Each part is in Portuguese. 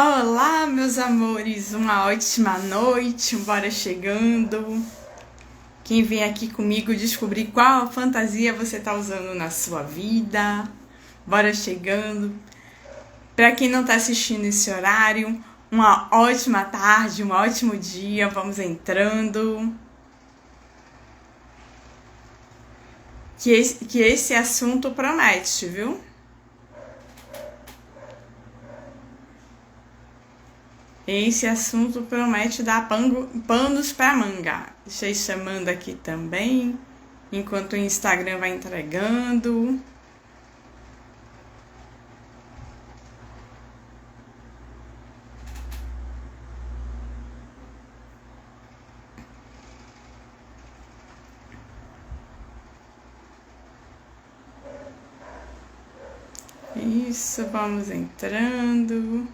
Olá, meus amores, uma ótima noite, bora chegando. Quem vem aqui comigo descobrir qual fantasia você tá usando na sua vida, bora chegando. Para quem não tá assistindo esse horário, uma ótima tarde, um ótimo dia, vamos entrando. Que esse assunto promete, viu? Esse assunto promete dar panos para manga. Deixa eu ir chamando aqui também, enquanto o Instagram vai entregando. Isso, vamos entrando.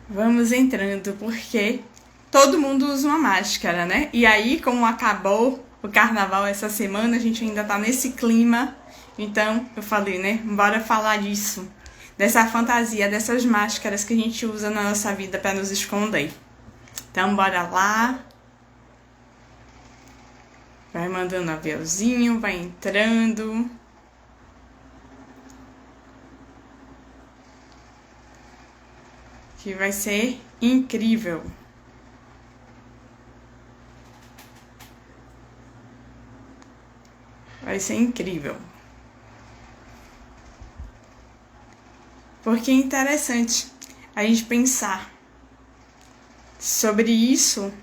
Vamos entrando, porque todo mundo usa uma máscara, né? E aí, como acabou o carnaval essa semana, a gente ainda tá nesse clima. Então, eu falei, né? Bora falar disso. Dessa fantasia, dessas máscaras que a gente usa na nossa vida pra nos esconder. Então, bora lá. Vai mandando aviãozinho, vai entrando. Que vai ser incrível. Vai ser incrível. Porque é interessante a gente pensar sobre isso.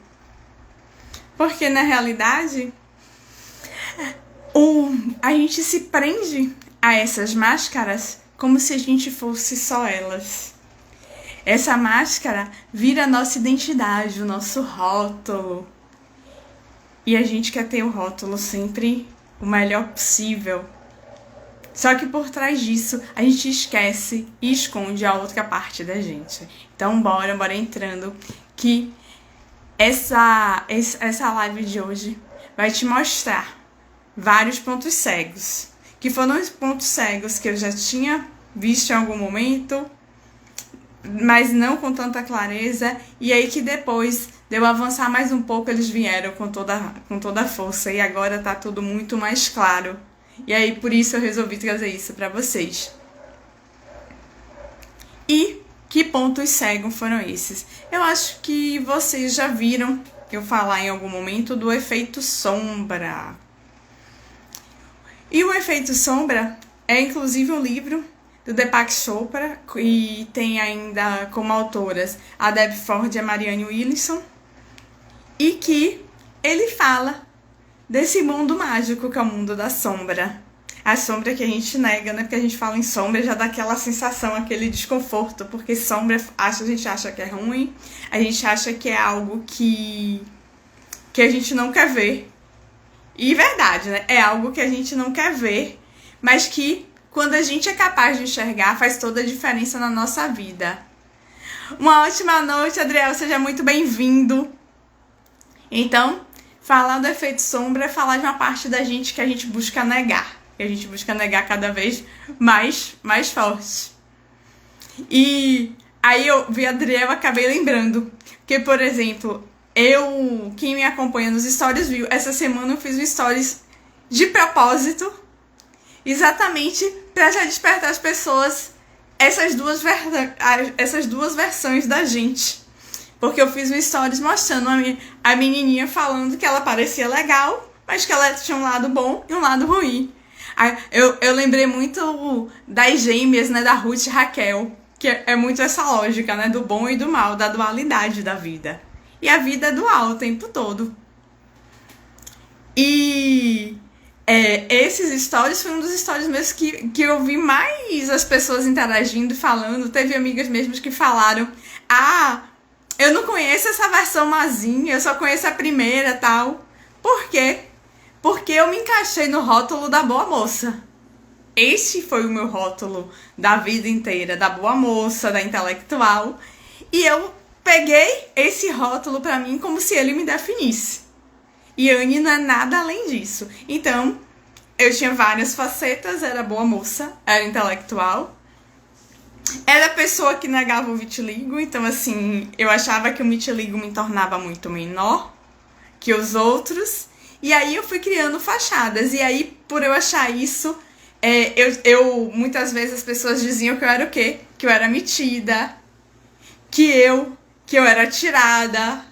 Porque na realidade, a gente se prende a essas máscaras como se a gente fosse só elas. Essa máscara vira a nossa identidade, o nosso rótulo. E a gente quer ter o rótulo sempre o melhor possível. Só que por trás disso, a gente esquece e esconde a outra parte da gente. Então bora entrando, que essa live de hoje vai te mostrar vários pontos cegos. Que foram os pontos cegos que eu já tinha visto em algum momento, mas não com tanta clareza, e aí que depois de eu avançar mais um pouco, eles vieram com toda a força, e agora tá tudo muito mais claro. E aí por isso eu resolvi trazer isso pra vocês. E que pontos cegos foram esses? Eu acho que vocês já viram eu falar em algum momento do efeito sombra. E o efeito sombra é inclusive um livro do Deepak Chopra, e tem ainda como autoras a Deb Ford e a Marianne Williamson, e que ele fala desse mundo mágico que é o mundo da sombra. A sombra que a gente nega, né? Porque a gente fala em sombra já dá aquela sensação, aquele desconforto, porque sombra a gente acha que é ruim, a gente acha que é algo que a gente não quer ver. E verdade, né? É algo que a gente não quer ver, mas que quando a gente é capaz de enxergar, faz toda a diferença na nossa vida. Uma ótima noite, Adriel. Seja muito bem-vindo. Então, falar do efeito sombra é falar de uma parte da gente que a gente busca negar. Que a gente busca negar cada vez mais forte. E aí eu vi a Adriel, acabei lembrando. Que, por exemplo, quem me acompanha nos stories viu, essa semana eu fiz um stories de propósito, exatamente para já despertar as pessoas essas duas versões da gente. Porque eu fiz um stories mostrando a menininha falando que ela parecia legal, mas que ela tinha um lado bom e um lado ruim. Eu lembrei muito das gêmeas, né, da Ruth e Raquel, que é muito essa lógica, né, do bom e do mal, da dualidade da vida. E a vida é dual o tempo todo. E esses stories foi um dos stories meus que eu vi mais as pessoas interagindo, falando. Teve amigas mesmo que falaram: eu não conheço essa versão mazinha, eu só conheço a primeira, tal. Por quê? Porque eu me encaixei no rótulo da boa moça. Este foi o meu rótulo da vida inteira, da boa moça, da intelectual. E eu peguei esse rótulo pra mim como se ele me definisse. E Anne não é nada além disso. Então, Eu tinha várias facetas, era boa moça, era intelectual. Era a pessoa que negava o vitiligo, então assim, eu achava que o vitiligo me tornava muito menor que os outros. E aí eu fui criando fachadas. E aí, por eu achar isso, muitas vezes as pessoas diziam que eu era o quê? Que eu era metida, que eu era tirada,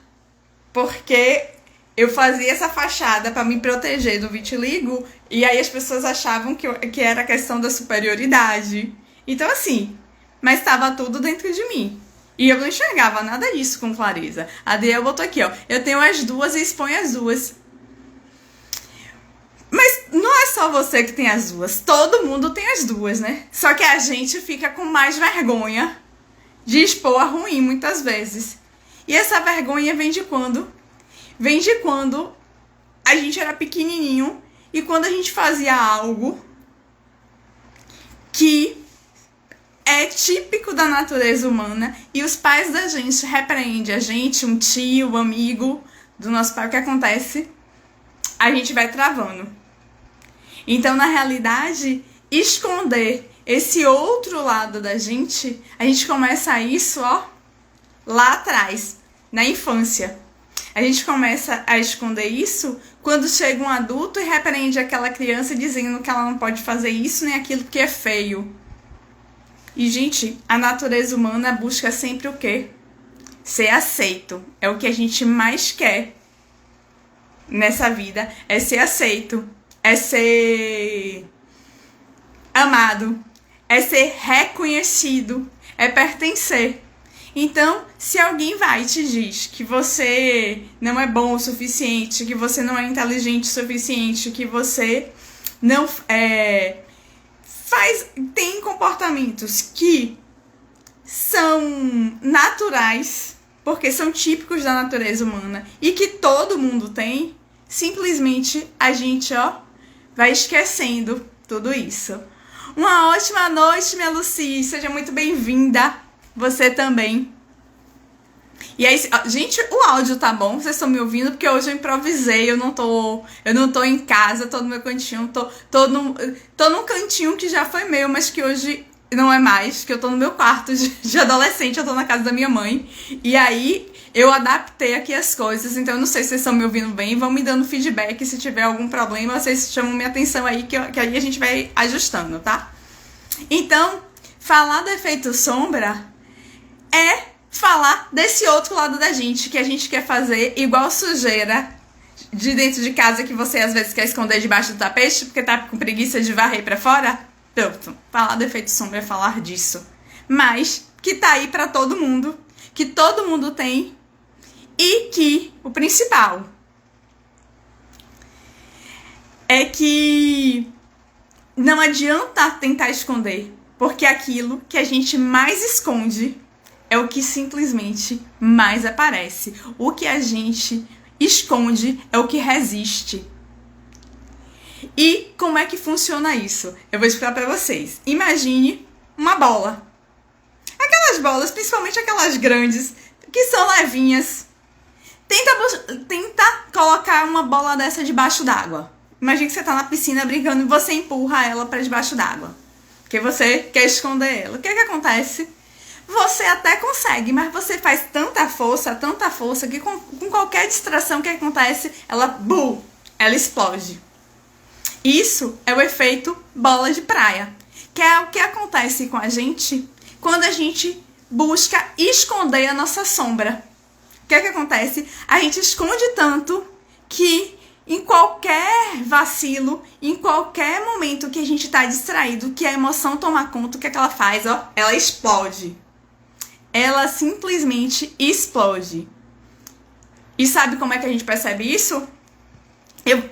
porque eu fazia essa fachada para me proteger do vitiligo, e aí as pessoas achavam que era questão da superioridade. Então assim, mas estava tudo dentro de mim. E eu não enxergava nada disso com clareza. A Adriel botou aqui, ó. Eu tenho as duas e exponho as duas. Mas não é só você que tem as duas. Todo mundo tem as duas, né? Só que a gente fica com mais vergonha de expor a ruim, muitas vezes. E essa vergonha vem de quando? Vem de quando a gente era pequenininho e quando a gente fazia algo que é típico da natureza humana e os pais da gente repreendem a gente, um tio, um amigo do nosso pai, o que acontece? A gente vai travando. Então, na realidade, esconder esse outro lado da gente, a gente começa isso, ó, lá atrás, na infância. A gente começa a esconder isso quando chega um adulto e repreende aquela criança dizendo que ela não pode fazer isso nem aquilo porque é feio. E, gente, a natureza humana busca sempre o quê? Ser aceito. É o que a gente mais quer nessa vida. É ser aceito. É ser amado. É ser reconhecido. É pertencer. Então, se alguém vai e te diz que você não é bom o suficiente, que você não é inteligente o suficiente, que você não tem comportamentos que são naturais, porque são típicos da natureza humana e que todo mundo tem, simplesmente a gente, ó, vai esquecendo tudo isso. Uma ótima noite, minha Lucy, seja muito bem-vinda, você também. E aí, gente, o áudio tá bom? Vocês estão me ouvindo? Porque hoje eu improvisei, eu não tô em casa, tô no meu cantinho, tô num cantinho que já foi meu, mas que hoje não é mais, que eu tô no meu quarto de adolescente, eu tô na casa da minha mãe. E aí, eu adaptei aqui as coisas, então eu não sei se vocês estão me ouvindo bem, vão me dando feedback, se tiver algum problema, vocês chamam minha atenção aí, que aí a gente vai ajustando, tá? Então, falar do efeito sombra é falar desse outro lado da gente, que a gente quer fazer igual sujeira de dentro de casa que você às vezes quer esconder debaixo do tapete porque tá com preguiça de varrer pra fora. Pronto, falar do efeito sombra é falar disso. Mas que tá aí pra todo mundo, que todo mundo tem e que o principal é que não adianta tentar esconder, porque aquilo que a gente mais esconde é o que simplesmente mais aparece. O que a gente esconde é o que resiste. E como é que funciona isso? Eu vou explicar pra vocês. Imagine uma bola. Aquelas bolas, principalmente aquelas grandes, que são levinhas. Tenta colocar uma bola dessa debaixo d'água. Imagine que você tá na piscina brincando e você empurra ela pra debaixo d'água. Porque você quer esconder ela. O que acontece? Você até consegue, mas você faz tanta força, que com qualquer distração que acontece, ela explode. Isso é o efeito bola de praia, que é o que acontece com a gente quando a gente busca esconder a nossa sombra. O que acontece? A gente esconde tanto que em qualquer vacilo, em qualquer momento que a gente tá distraído, que a emoção toma conta, o que ela faz? Ó, ela explode. Ela simplesmente explode. E sabe como é que a gente percebe isso?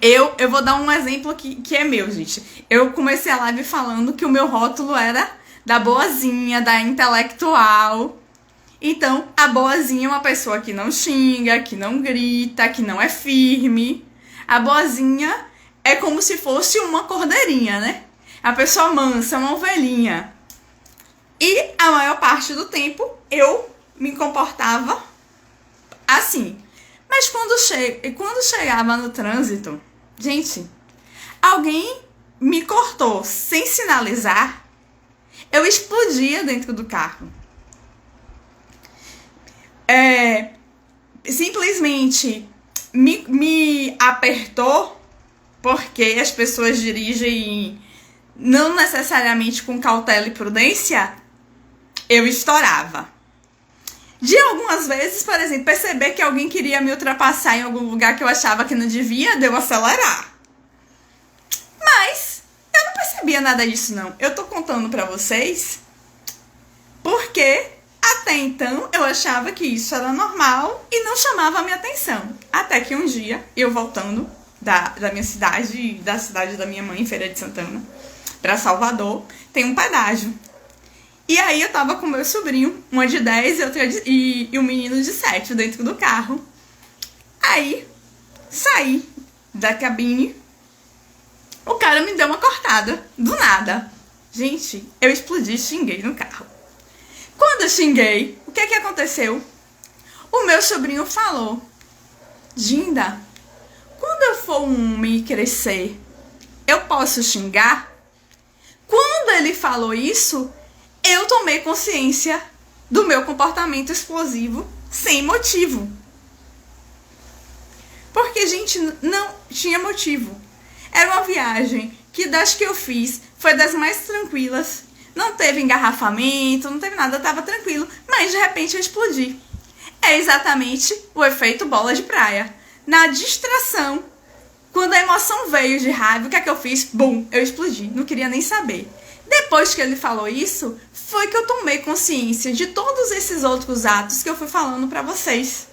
Eu vou dar um exemplo que é meu, gente. Eu comecei a live falando que o meu rótulo era da boazinha, da intelectual. Então, a boazinha é uma pessoa que não xinga, que não grita, que não é firme. A boazinha é como se fosse uma cordeirinha, né? A pessoa mansa, uma ovelhinha. E a maior parte do tempo eu me comportava assim. Mas quando chegava no trânsito, gente, alguém me cortou sem sinalizar, eu explodia dentro do carro. Simplesmente me apertou, porque as pessoas dirigem não necessariamente com cautela e prudência, eu estourava. De algumas vezes, por exemplo, perceber que alguém queria me ultrapassar em algum lugar que eu achava que não devia, deu acelerar. Mas eu não percebia nada disso, não. Eu tô contando pra vocês porque até então eu achava que isso era normal e não chamava a minha atenção. Até que um dia, eu voltando da minha cidade, da cidade da minha mãe, Feira de Santana, pra Salvador, tem um pedágio. E aí eu tava com meu sobrinho, uma de 10 e um menino de 7 dentro do carro. Aí, saí da cabine, o cara me deu uma cortada, do nada. Gente, eu explodi e xinguei no carro. Quando eu xinguei, o que aconteceu? O meu sobrinho falou: Dinda, quando eu for um homem e crescer, eu posso xingar? Quando ele falou isso, eu tomei consciência do meu comportamento explosivo sem motivo. Porque, gente, não tinha motivo. Era uma viagem que, das que eu fiz, foi das mais tranquilas. Não teve engarrafamento, não teve nada, tava tranquilo. Mas, de repente, eu explodi. É exatamente o efeito bola de praia. Na distração, quando a emoção veio de raiva, o que é que eu fiz? Bum, eu explodi. Não queria nem saber. Depois que ele falou isso, foi que eu tomei consciência de todos esses outros atos que eu fui falando pra vocês.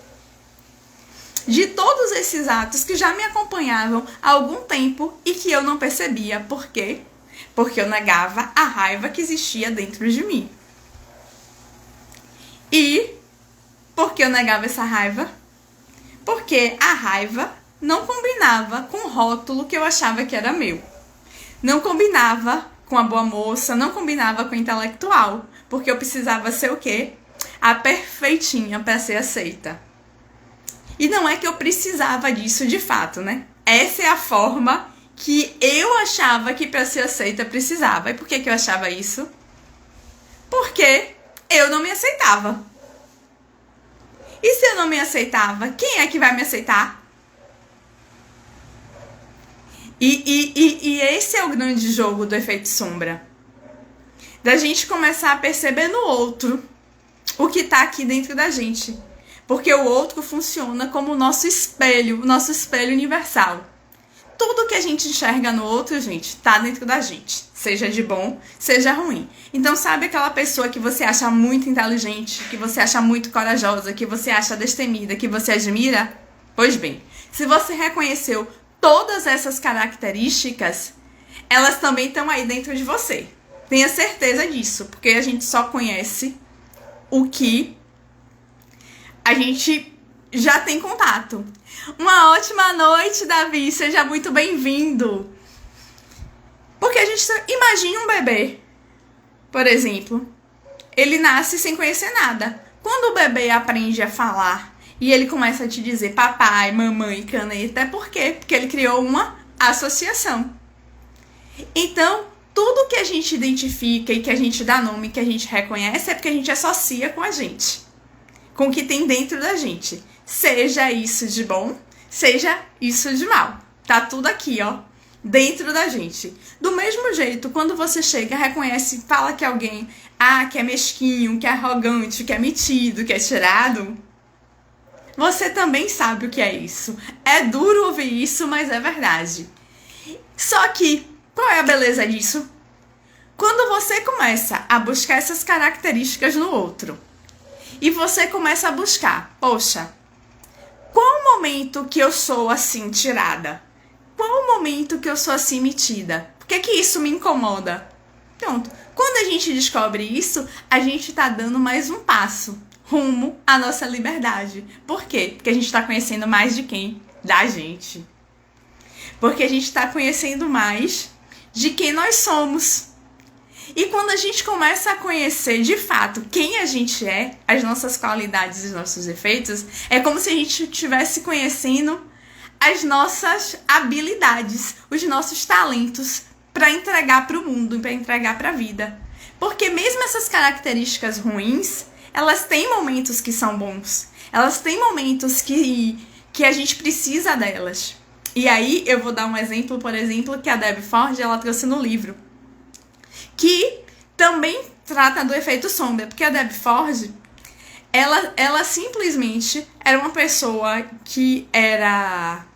De todos esses atos que já me acompanhavam há algum tempo e que eu não percebia. Por quê? Porque eu negava a raiva que existia dentro de mim. E por que eu negava essa raiva? Porque a raiva não combinava com o rótulo que eu achava que era meu. Não combinava com a boa moça, não combinava com a intelectual. Porque eu precisava ser o quê? A perfeitinha para ser aceita. E não é que eu precisava disso de fato, né? Essa é a forma que eu achava que para ser aceita precisava. E por que eu achava isso? Porque eu não me aceitava. E se eu não me aceitava, quem é que vai me aceitar? E esse é o grande jogo do efeito sombra. Da gente começar a perceber no outro o que tá aqui dentro da gente. Porque o outro funciona como o nosso espelho universal. Tudo que a gente enxerga no outro, gente, tá dentro da gente. Seja de bom, seja ruim. Então, sabe aquela pessoa que você acha muito inteligente, que você acha muito corajosa, que você acha destemida, que você admira? Pois bem, se você reconheceu todas essas características, elas também estão aí dentro de você. Tenha certeza disso, porque a gente só conhece o que a gente já tem contato. Uma ótima noite, Davi. Seja muito bem-vindo. Porque a gente... Imagine um bebê, por exemplo. Ele nasce sem conhecer nada. Quando o bebê aprende a falar e ele começa a te dizer papai, mamãe, caneta, é por quê? Porque ele criou uma associação. Então, tudo que a gente identifica e que a gente dá nome, que a gente reconhece, é porque a gente associa com a gente. Com o que tem dentro da gente. Seja isso de bom, seja isso de mal. Tá tudo aqui, ó, dentro da gente. Do mesmo jeito, quando você chega, reconhece, fala que alguém, que é mesquinho, que é arrogante, que é metido, que é tirado, você também sabe o que é isso. É duro ouvir isso, mas é verdade. Só que, qual é a beleza disso? Quando você começa a buscar essas características no outro, e você começa a buscar, poxa, qual o momento que eu sou assim tirada? Qual o momento que eu sou assim metida? Por que isso me incomoda? Pronto. Quando a gente descobre isso, a gente tá dando mais um passo rumo à nossa liberdade. Por quê? Porque a gente tá conhecendo mais de quem? Da gente. Porque a gente tá conhecendo mais de quem nós somos. E quando a gente começa a conhecer de fato quem a gente é, as nossas qualidades e os nossos defeitos, é como se a gente estivesse conhecendo as nossas habilidades, os nossos talentos para entregar para o mundo, para entregar para a vida. Porque mesmo essas características ruins, elas têm momentos que são bons. Elas têm momentos que a gente precisa delas. E aí eu vou dar um exemplo, por exemplo, que a Debbie Ford ela trouxe no livro, que também trata do efeito sombra, porque a Debbie Ford ela simplesmente era uma pessoa que era...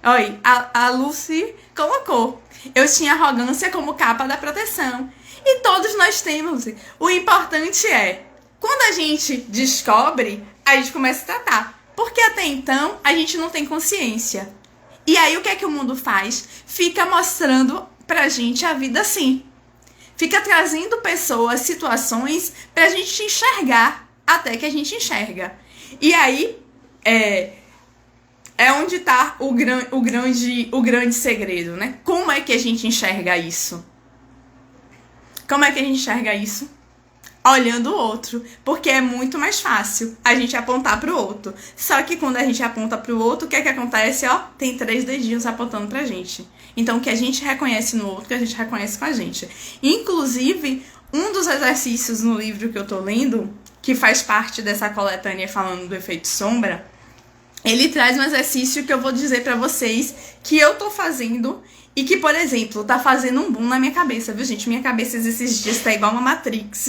Oi, a Lucy colocou. Eu tinha arrogância como capa da proteção. E todos nós temos. O importante é, quando a gente descobre, a gente começa a tratar. Porque até então, a gente não tem consciência. E aí, o que é que o mundo faz? Fica mostrando pra gente a vida assim. Fica trazendo pessoas, situações, pra gente enxergar até que a gente enxerga. E aí, é onde tá o grande segredo, né? Como é que a gente enxerga isso? Como é que a gente enxerga isso? Olhando o outro, porque é muito mais fácil a gente apontar pro outro. Só que quando a gente aponta pro outro, o que é que acontece? Ó, tem 3 dedinhos apontando pra gente. Então, o que a gente reconhece no outro, que a gente reconhece com a gente. Inclusive, um dos exercícios no livro que eu tô lendo, que faz parte dessa coletânea falando do efeito sombra, ele traz um exercício que eu vou dizer pra vocês que eu tô fazendo e que, por exemplo, tá fazendo um boom na minha cabeça, viu, gente? Minha cabeça esses dias tá igual uma Matrix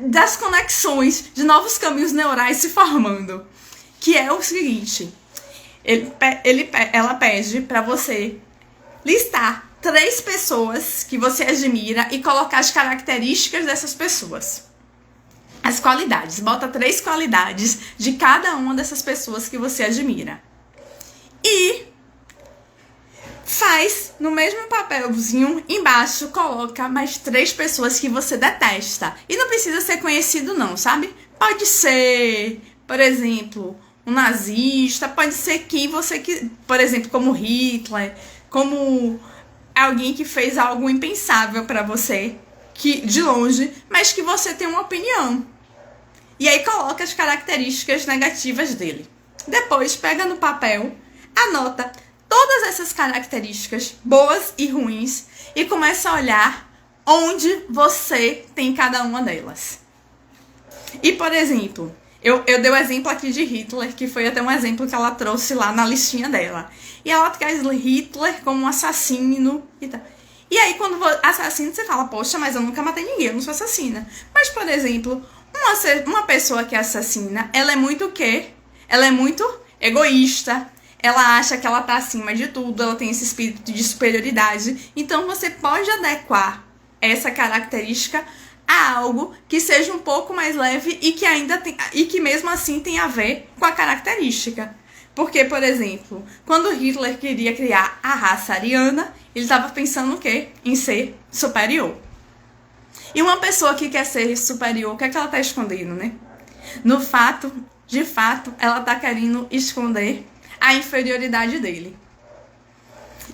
das conexões, de caminhos neurais se formando. Que é o seguinte, ela pede pra você listar 3 pessoas que você admira e colocar as características dessas pessoas. As qualidades. Bota 3 qualidades de cada uma dessas pessoas que você admira. E faz no mesmo papelzinho, embaixo, coloca mais 3 pessoas que você detesta. E não precisa ser conhecido não, sabe? Pode ser, por exemplo, um nazista, pode ser quem você... Por exemplo, como Hitler, como alguém que fez algo impensável pra você, que de longe, mas que você tem uma opinião. E aí coloca as características negativas dele. Depois pega no papel, anota todas essas características, boas e ruins, e começa a olhar onde você tem cada uma delas. E, por exemplo, eu dei o exemplo aqui de Hitler, que foi até um exemplo que ela trouxe lá na listinha dela. E ela traz Hitler como um assassino e tal. E aí, quando assassino, você fala, poxa, mas eu nunca matei ninguém, eu não sou assassina. Mas, por exemplo, uma pessoa que é assassina, ela é muito o quê? Ela é muito egoísta. Ela acha que ela tá acima de tudo, ela tem esse espírito de superioridade. Então, você pode adequar essa característica a algo que seja um pouco mais leve e que ainda tem, e que mesmo assim tem a ver com a característica. Porque, por exemplo, quando Hitler queria criar a raça ariana, ele estava pensando o quê? Em ser superior. E uma pessoa que quer ser superior, o que é que ela está escondendo, né? De fato, ela está querendo esconder a inferioridade dele.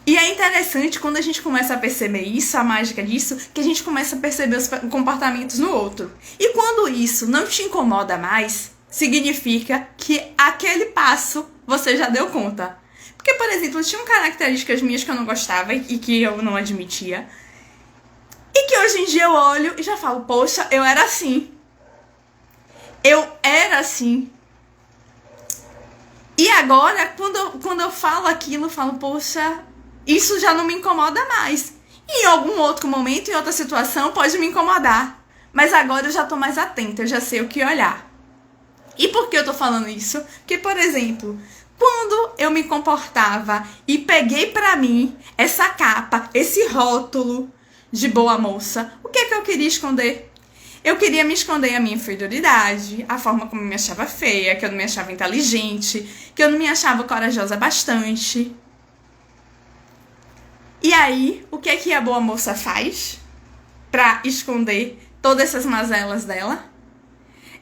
E é interessante quando a gente começa a perceber isso, a mágica disso, que a gente começa a perceber os comportamentos no outro. E quando isso não te incomoda mais, significa que aquele passo você já deu conta. Porque, por exemplo, tinham características minhas que eu não gostava e que eu não admitia. E que hoje em dia eu olho e já falo, poxa, eu era assim. Eu era assim. E agora, quando eu falo aquilo, eu falo, poxa, isso já não me incomoda mais. E em algum outro momento, em outra situação, pode me incomodar. Mas agora eu já tô mais atenta, eu já sei o que olhar. E por que eu tô falando isso? Porque, por exemplo, quando eu me comportava e peguei pra mim essa capa, esse rótulo de boa moça, o que é que eu queria esconder? Eu queria me esconder a minha inferioridade, a forma como eu me achava feia, que eu não me achava inteligente, que eu não me achava corajosa bastante. E aí, o que é que a boa moça faz pra esconder todas essas mazelas dela?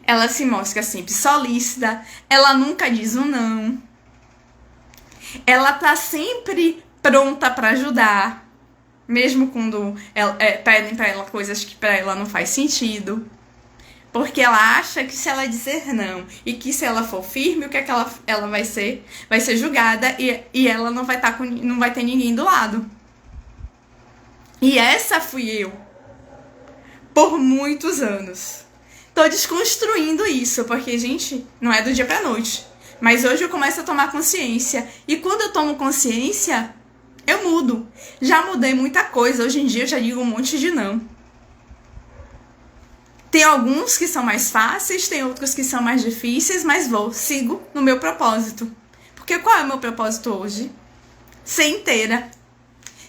Ela se mostra sempre solícita, ela nunca diz um não. Ela tá sempre pronta pra ajudar, mesmo quando pedem pra ela coisas que pra ela não faz sentido. Porque ela acha que se ela dizer não e que se ela for firme, o que é que ela vai ser? Vai ser julgada e ela não vai ter ninguém do lado. E essa fui eu. Por muitos anos. Tô desconstruindo isso, porque, gente, não é do dia pra noite. Mas hoje eu começo a tomar consciência. E quando eu tomo consciência, eu mudo. Já mudei muita coisa. Hoje em dia eu já digo um monte de não. Tem alguns que são mais fáceis, tem outros que são mais difíceis, mas sigo no meu propósito. Porque qual é o meu propósito hoje? Ser inteira.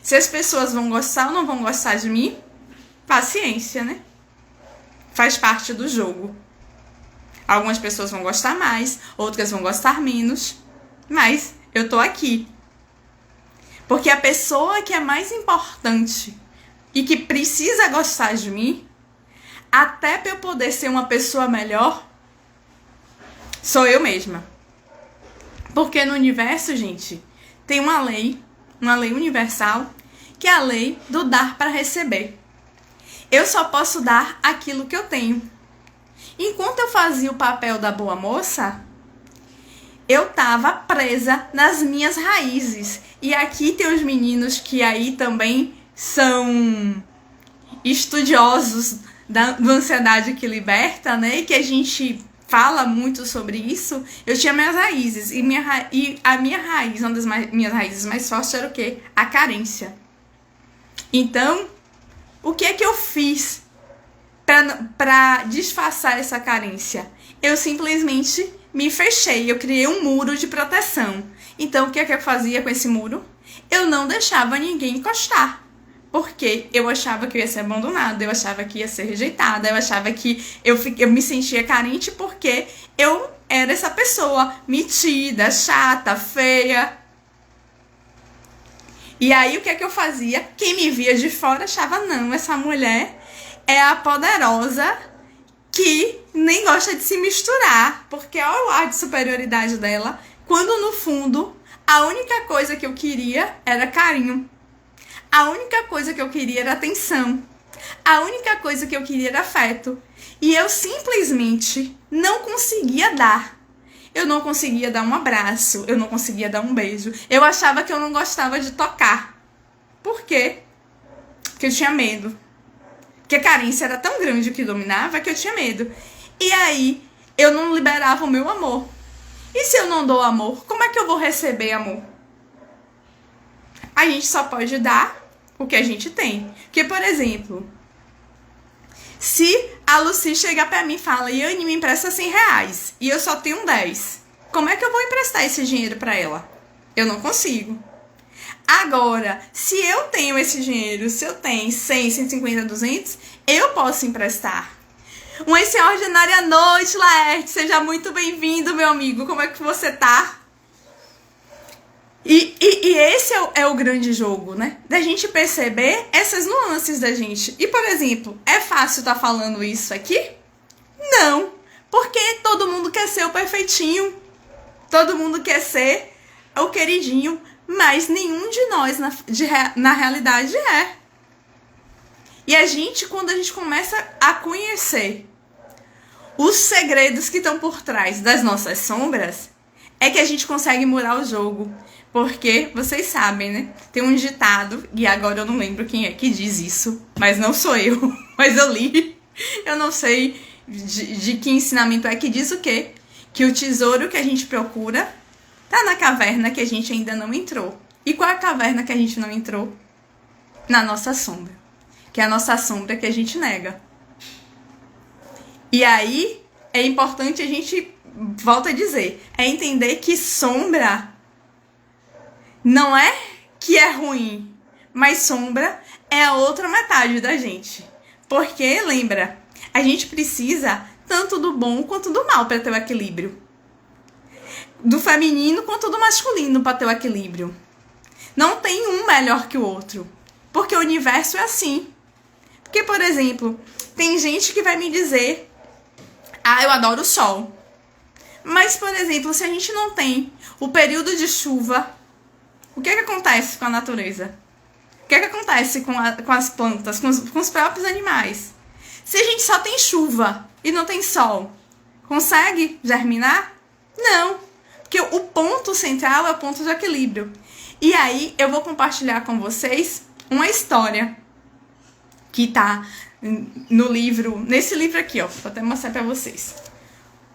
Se as pessoas vão gostar ou não vão gostar de mim, paciência, né? Faz parte do jogo. Algumas pessoas vão gostar mais, outras vão gostar menos, mas eu tô aqui. Porque a pessoa que é mais importante e que precisa gostar de mim, até para eu poder ser uma pessoa melhor, sou eu mesma. Porque no universo, gente, tem uma lei universal, que é a lei do dar para receber. Eu só posso dar aquilo que eu tenho. Enquanto eu fazia o papel da boa moça, eu tava presa nas minhas raízes. E aqui tem os meninos que aí também são estudiosos da ansiedade que liberta, né? E que a gente fala muito sobre isso. Eu tinha minhas raízes. E a minha raiz, uma das minhas raízes mais fortes era o quê? A carência. Então, o que é que eu fiz para disfarçar essa carência? Eu simplesmente me fechei, eu criei um muro de proteção. Então, o que é que eu fazia com esse muro? Eu não deixava ninguém encostar. Porque eu achava que eu ia ser abandonada, eu achava que ia ser rejeitada, eu achava que eu me sentia carente porque eu era essa pessoa metida, chata, feia. E aí, o que é que eu fazia? Quem me via de fora achava, não, essa mulher é a poderosa que nem gosta de se misturar, porque olha o ar de superioridade dela, quando no fundo a única coisa que eu queria era carinho. A única coisa que eu queria era atenção. A única coisa que eu queria era afeto. E eu simplesmente não conseguia dar. Eu não conseguia dar um abraço, eu não conseguia dar um beijo. Eu achava que eu não gostava de tocar. Por quê? Porque eu tinha medo. Porque a carência era tão grande que dominava que eu tinha medo. E aí, eu não liberava o meu amor. E se eu não dou amor, como é que eu vou receber amor? A gente só pode dar o que a gente tem. Porque, por exemplo, se a Lucy chegar pra mim e fala, Yane, me empresta 100 reais e eu só tenho 10, como é que eu vou emprestar esse dinheiro pra ela? Eu não consigo. Agora, se eu tenho esse dinheiro, se eu tenho 100, 150, 200, eu posso emprestar. Uma extraordinária noite, Laerte. Seja muito bem-vindo, meu amigo. Como é que você tá? E esse é o grande jogo, né? Da gente perceber essas nuances da gente. E, por exemplo, é fácil estar falando isso aqui? Não. Porque todo mundo quer ser o perfeitinho. Todo mundo quer ser o queridinho. Mas nenhum de nós, na realidade, é. E a gente, quando a gente começa a conhecer os segredos que estão por trás das nossas sombras, é que a gente consegue mudar o jogo. Porque, vocês sabem, né? Tem um ditado, e agora eu não lembro quem é que diz isso, mas não sou eu, mas eu li. Eu não sei de que ensinamento é que diz o quê? Que o tesouro que a gente procura tá na caverna que a gente ainda não entrou. E qual é a caverna que a gente não entrou? Na nossa sombra. Que é a nossa sombra que a gente nega. E aí, é importante a gente, volta a dizer, é entender que sombra não é que é ruim, mas sombra é a outra metade da gente. Porque, lembra, a gente precisa tanto do bom quanto do mal para ter o equilíbrio. Do feminino quanto do masculino para ter o equilíbrio. Não tem um melhor que o outro. Porque o universo é assim. Porque, por exemplo, tem gente que vai me dizer, eu adoro o sol. Mas, por exemplo, se a gente não tem o período de chuva, o que acontece com a natureza? O que acontece com as plantas, com os próprios animais? Se a gente só tem chuva e não tem sol, consegue germinar? Não. Porque o ponto central é o ponto de equilíbrio. E aí eu vou compartilhar com vocês uma história que tá no livro, nesse livro aqui, ó, vou até mostrar pra vocês.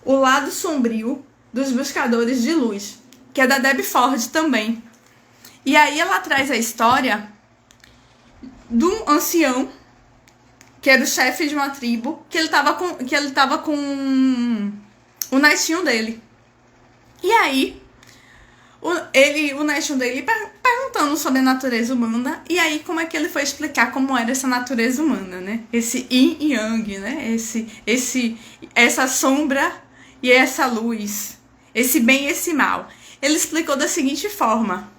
O Lado Sombrio dos Buscadores de Luz, que é da Debbie Ford também. E aí ela traz a história de um ancião, que era o chefe de uma tribo, que ele tava com o netinho dele. E aí, o netinho dele perguntando sobre a natureza humana, e aí como é que ele foi explicar como era essa natureza humana, né? Esse yin e yang, né? Essa sombra e essa luz, esse bem e esse mal. Ele explicou da seguinte forma.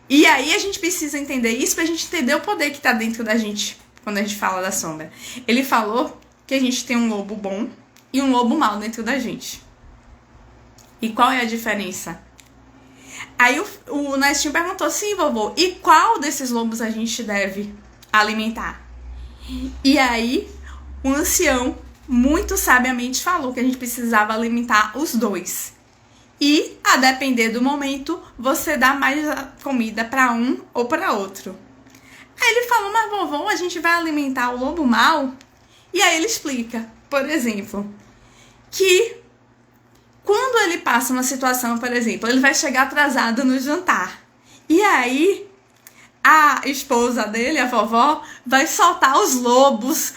E aí a gente precisa entender isso pra gente entender o poder que tá dentro da gente quando a gente fala da sombra. Ele falou que a gente tem um lobo bom e um lobo mau dentro da gente. E qual é a diferença? Aí o netinho perguntou, sim, vovô, e qual desses lobos a gente deve alimentar? E aí o ancião muito sabiamente falou que a gente precisava alimentar os dois. E, a depender do momento, você dá mais comida para um ou para outro. Aí ele falou, mas vovô, a gente vai alimentar o lobo mau? E aí ele explica, por exemplo, que quando ele passa uma situação, por exemplo, ele vai chegar atrasado no jantar. E aí a esposa dele, a vovó, vai soltar os lobos,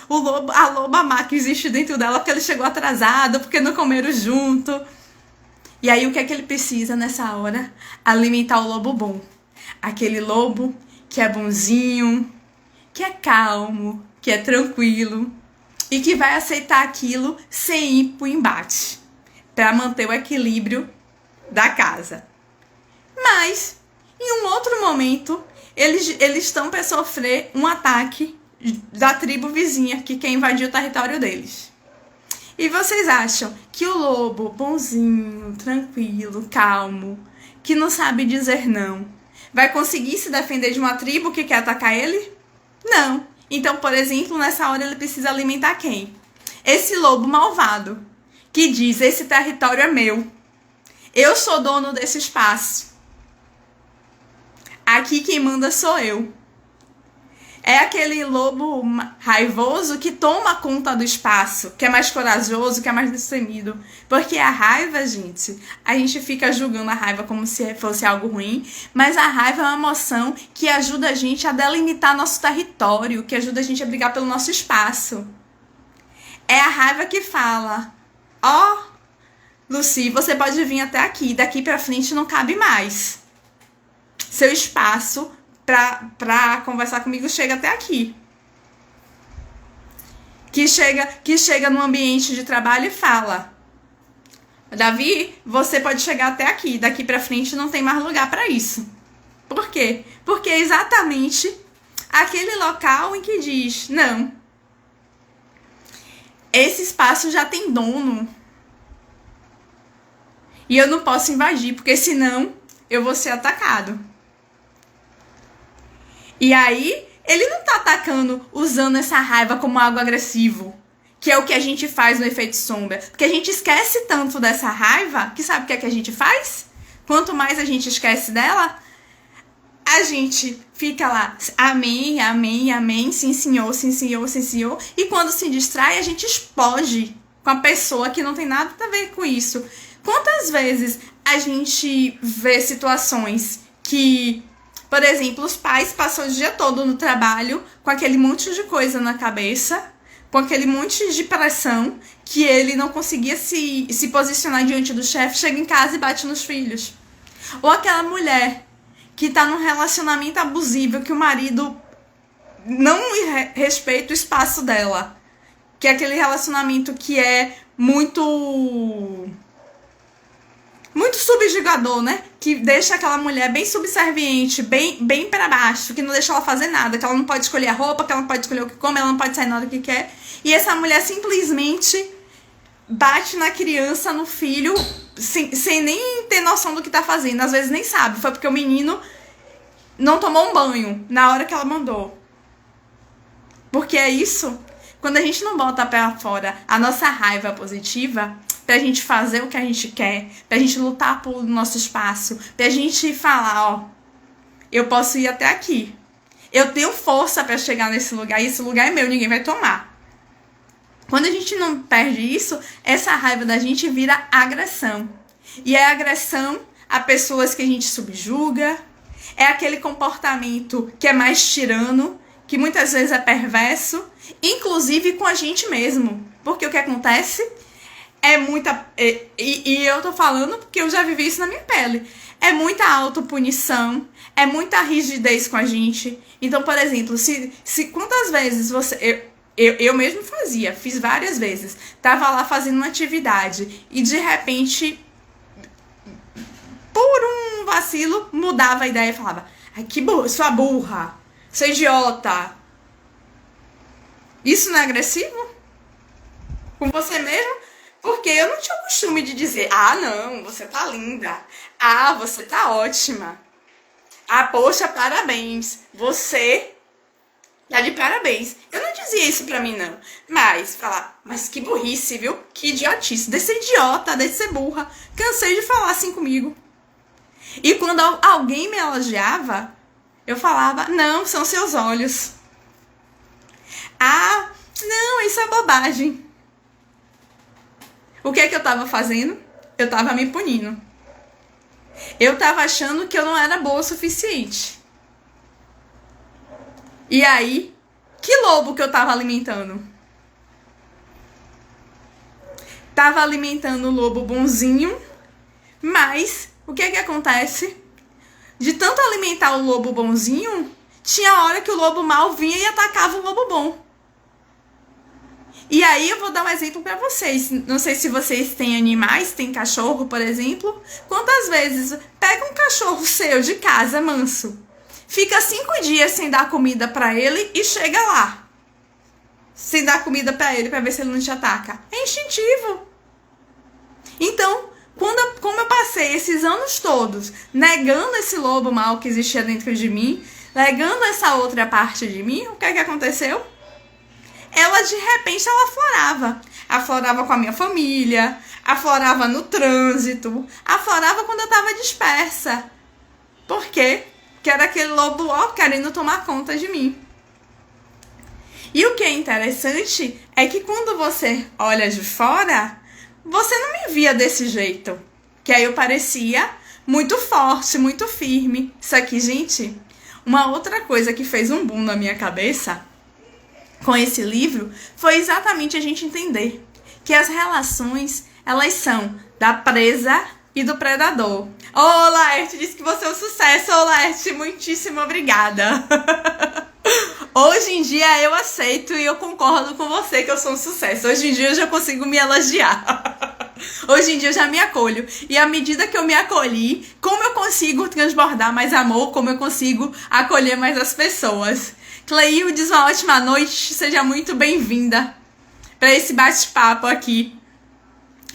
a loba má que existe dentro dela, porque ele chegou atrasado, porque não comeram junto. E aí o que é que ele precisa nessa hora? Alimentar o lobo bom. Aquele lobo que é bonzinho, que é calmo, que é tranquilo e que vai aceitar aquilo sem ir pro embate, para manter o equilíbrio da casa. Mas, em um outro momento, eles estão para sofrer um ataque da tribo vizinha que quer invadir o território deles. E vocês acham que o lobo bonzinho, tranquilo, calmo, que não sabe dizer não, vai conseguir se defender de uma tribo que quer atacar ele? Não. Então, por exemplo, nessa hora ele precisa alimentar quem? Esse lobo malvado, que diz, esse território é meu. Eu sou dono desse espaço. Aqui quem manda sou eu. É aquele lobo raivoso que toma conta do espaço, que é mais corajoso, que é mais destemido. Porque a raiva, gente, a gente fica julgando a raiva como se fosse algo ruim, mas a raiva é uma emoção que ajuda a gente a delimitar nosso território, que ajuda a gente a brigar pelo nosso espaço. É a raiva que fala, ó, Lucy, você pode vir até aqui, daqui pra frente não cabe mais. Seu espaço pra conversar comigo chega até aqui. Que chega no ambiente de trabalho e fala, Davi, você pode chegar até aqui, daqui pra frente não tem mais lugar pra isso. Por quê? Porque é exatamente aquele local em que diz, não, esse espaço já tem dono e eu não posso invadir, porque senão eu vou ser atacado. E aí, ele não tá atacando usando essa raiva como algo agressivo, que é o que a gente faz no efeito sombra. Porque a gente esquece tanto dessa raiva, que sabe o que é que a gente faz? Quanto mais a gente esquece dela, a gente fica lá, amém, amém, amém, sim senhor, sim senhor, sim senhor. E quando se distrai, a gente explode com a pessoa que não tem nada a ver com isso. Quantas vezes a gente vê situações que, por exemplo, os pais passam o dia todo no trabalho com aquele monte de coisa na cabeça, com aquele monte de pressão, que ele não conseguia se posicionar diante do chefe, chega em casa e bate nos filhos. Ou aquela mulher que tá num relacionamento abusivo, que o marido não respeita o espaço dela. Que é aquele relacionamento que é muito subjugador, né? Que deixa aquela mulher bem subserviente, bem para baixo, que não deixa ela fazer nada, que ela não pode escolher a roupa, que ela não pode escolher o que come, ela não pode sair na hora que quer. E essa mulher simplesmente bate na criança, no filho, sem nem ter noção do que tá fazendo. Às vezes nem sabe, foi porque o menino não tomou um banho na hora que ela mandou. Porque é isso, quando a gente não bota pra fora a nossa raiva positiva, pra gente fazer o que a gente quer, pra gente lutar por nosso espaço, pra gente falar, ó, eu posso ir até aqui. Eu tenho força para chegar nesse lugar e esse lugar é meu, ninguém vai tomar. Quando a gente não perde isso, essa raiva da gente vira agressão. E é agressão a pessoas que a gente subjuga, é aquele comportamento que é mais tirano, que muitas vezes é perverso, inclusive com a gente mesmo. Porque o que acontece é muita... E eu tô falando porque eu já vivi isso na minha pele. É muita autopunição, é muita rigidez com a gente. Então, por exemplo, se quantas vezes você... Eu mesmo fiz várias vezes. Tava lá fazendo uma atividade e de repente, por um vacilo, mudava a ideia e falava: ai, que burra, sua burra, sua idiota. Isso não é agressivo? Com você mesmo? Porque eu não tinha o costume de dizer: ah, não, você tá linda. Ah, você tá ótima. Ah, poxa, parabéns. Você tá de parabéns. Eu não dizia isso pra mim, não. Mas falar: mas que burrice, viu? Que idiotice. Deixa ser idiota, deixa ser burra. Cansei de falar assim comigo. E quando alguém me elogiava, eu falava: não, são seus olhos. Ah, não, isso é bobagem. O que é que eu tava fazendo? Eu tava me punindo. Eu tava achando que eu não era boa o suficiente. E aí, que lobo que eu tava alimentando? Tava alimentando o lobo bonzinho, mas o que é que acontece? De tanto alimentar o lobo bonzinho, tinha hora que o lobo mal vinha e atacava o lobo bom. E aí eu vou dar um exemplo pra vocês. Não sei se vocês têm animais, tem cachorro, por exemplo. Quantas vezes pega um cachorro seu de casa, manso, fica 5 dias sem dar comida pra ele e chega lá sem dar comida pra ele pra ver se ele não te ataca? É instintivo. Então, como eu passei esses anos todos negando esse lobo mal que existia dentro de mim, negando essa outra parte de mim, o que é que aconteceu? Ela, de repente, ela aflorava. Aflorava com a minha família, aflorava no trânsito, aflorava quando eu tava dispersa. Por quê? Porque era aquele lobo ó querendo tomar conta de mim. E o que é interessante é que quando você olha de fora, você não me via desse jeito. Que aí eu parecia muito forte, muito firme. Isso aqui, gente, uma outra coisa que fez um boom na minha cabeça com esse livro foi exatamente a gente entender que as relações, elas são da presa e do predador. Ô, Laerte, disse que você é um sucesso. Ô, Laerte, muitíssimo obrigada. Hoje em dia eu aceito e eu concordo com você que eu sou um sucesso. Hoje em dia eu já consigo me elogiar. Hoje em dia eu já me acolho. E à medida que eu me acolhi, como eu consigo transbordar mais amor, como eu consigo acolher mais as pessoas. Cleildes, uma ótima noite. Seja muito bem-vinda para esse bate-papo aqui.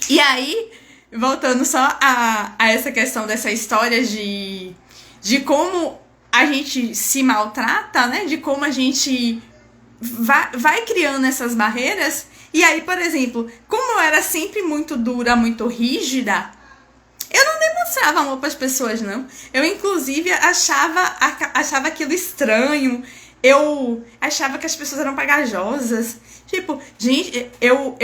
E aí, voltando só a essa questão dessa história de como a gente se maltrata, né? De como a gente vai criando essas barreiras. E aí, por exemplo, como eu era sempre muito dura, muito rígida, eu não demonstrava amor para as pessoas, não. Eu, inclusive, achava aquilo estranho. Eu achava que as pessoas eram pegajosas. Tipo, gente, eu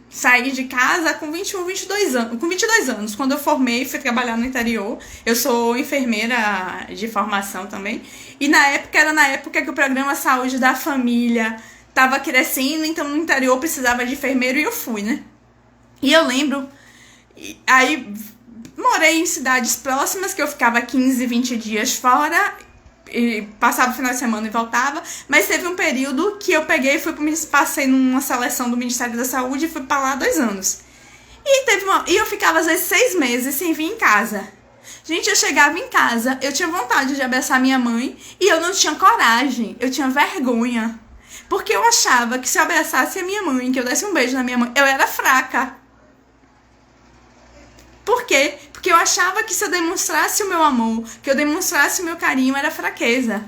saí de casa com 21, 22 anos. Com 22 anos, quando eu formei, fui trabalhar no interior. Eu sou enfermeira de formação também. E era na época que o programa Saúde da Família tava crescendo, então no interior precisava de enfermeiro e eu fui, né? E eu lembro, aí morei em cidades próximas que eu ficava 15, 20 dias fora, e passava o final de semana e voltava, mas teve um período que eu peguei e passei numa seleção do Ministério da Saúde e fui pra lá 2 anos. E eu ficava às vezes 6 meses sem vir em casa. Gente, eu chegava em casa, eu tinha vontade de abraçar minha mãe e eu não tinha coragem, eu tinha vergonha. Porque eu achava que se eu abraçasse a minha mãe, que eu desse um beijo na minha mãe, eu era fraca. Por quê? Porque eu achava que se eu demonstrasse o meu amor, que eu demonstrasse o meu carinho, era fraqueza.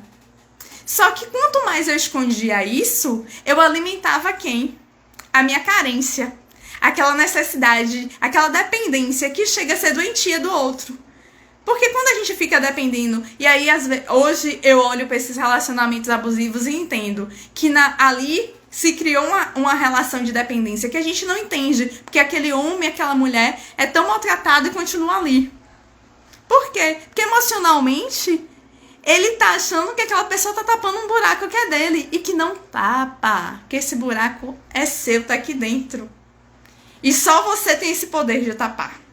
Só que quanto mais eu escondia isso, eu alimentava quem? A minha carência. Aquela necessidade, aquela dependência que chega a ser doentia do outro. Porque quando a gente fica dependendo, e aí hoje eu olho para esses relacionamentos abusivos e entendo que ali se criou uma relação de dependência que a gente não entende, porque aquele homem, aquela mulher é tão maltratado e continua ali. Por quê? Porque emocionalmente ele tá achando que aquela pessoa tá tapando um buraco que é dele e que não tapa, que esse buraco é seu, tá aqui dentro. E só você tem esse poder de tapar.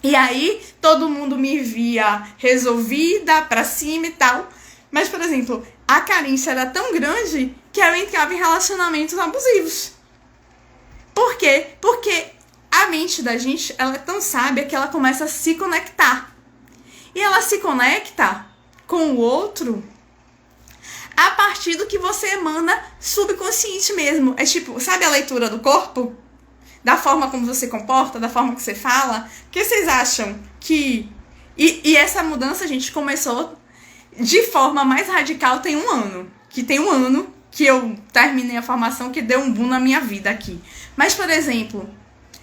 E aí, todo mundo me via resolvida, pra cima e tal. Mas, por exemplo, a carência era tão grande que eu entrava em relacionamentos abusivos. Por quê? Porque a mente da gente, ela é tão sábia que ela começa a se conectar. E ela se conecta com o outro a partir do que você emana subconsciente mesmo. É tipo, sabe a leitura do corpo? Da forma como você comporta, da forma que você fala. O que vocês acham que... E essa mudança, gente, começou de forma mais radical tem 1 ano. Que tem 1 ano que eu terminei a formação, que deu um boom na minha vida aqui. Mas, por exemplo,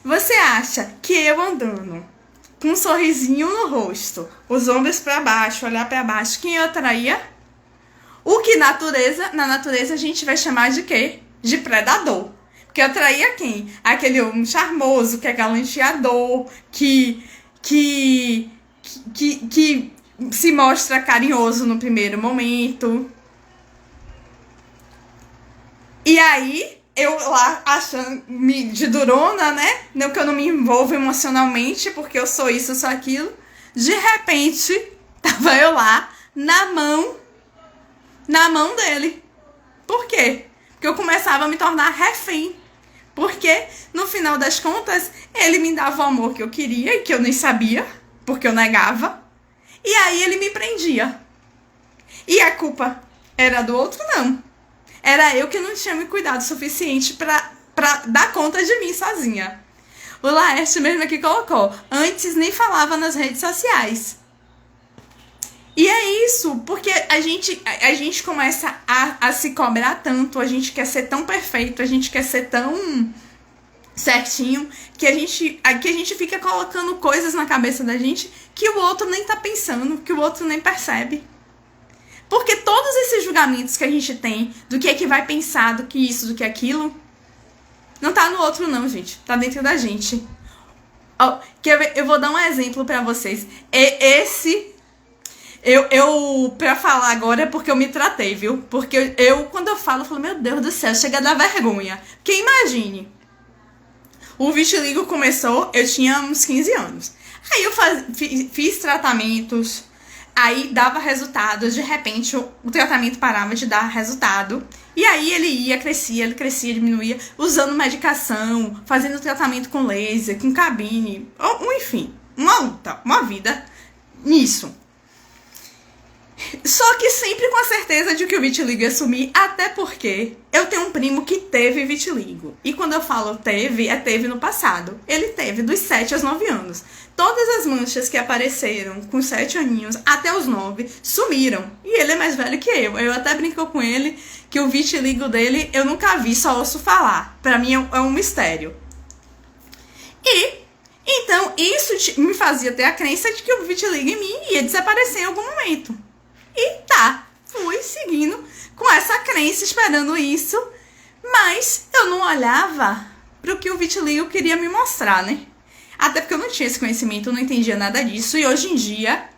você acha que eu andando com um sorrisinho no rosto, os ombros pra baixo, olhar pra baixo, quem eu atraía? O que na natureza a gente vai chamar de quê? De predador. Porque eu atraía quem? Aquele homem charmoso, que é galanteador, que se mostra carinhoso no primeiro momento. E aí, eu lá achando de durona, né? Não que eu não me envolvo emocionalmente, porque eu sou isso, eu sou aquilo. De repente, tava eu lá, na mão dele. Por quê? Porque eu começava a me tornar refém. Porque, no final das contas, ele me dava o amor que eu queria e que eu nem sabia, porque eu negava. E aí ele me prendia. E a culpa era do outro? Não. Era eu que não tinha me cuidado o suficiente pra dar conta de mim sozinha. O Laerte mesmo aqui colocou. Antes nem falava nas redes sociais. E é isso, porque a gente começa a se cobrar tanto, a gente quer ser tão perfeito, a gente quer ser tão certinho, que a gente fica colocando coisas na cabeça da gente que o outro nem tá pensando, que o outro nem percebe. Porque todos esses julgamentos que a gente tem, do que é que vai pensar, do que isso, do que aquilo, não tá no outro não, gente, tá dentro da gente. Eu vou dar um exemplo pra vocês. Pra falar agora é porque eu me tratei, viu? Porque quando eu falo, meu Deus do céu, chega a dar vergonha. Porque imagine, o vitiligo começou, eu tinha uns 15 anos. Aí eu fiz tratamentos, aí dava resultados, de repente o tratamento parava de dar resultado. E aí ele crescia, diminuía, usando medicação, fazendo tratamento com laser, com cabine, enfim, uma luta, uma vida nisso. Só que sempre com a certeza de que o vitiligo ia sumir, até porque eu tenho um primo que teve vitiligo. E quando eu falo teve no passado. Ele teve dos 7 aos 9 anos. Todas as manchas que apareceram com 7 aninhos até os 9 sumiram. E ele é mais velho que eu. Eu até brinco com ele que o vitiligo dele eu nunca vi, só ouço falar. Pra mim é um mistério. E então isso me fazia ter a crença de que o vitiligo em mim ia desaparecer em algum momento. E fui seguindo com essa crença, esperando isso, mas eu não olhava para o que o vitiligo queria me mostrar, né? Até porque eu não tinha esse conhecimento, eu não entendia nada disso, e hoje em dia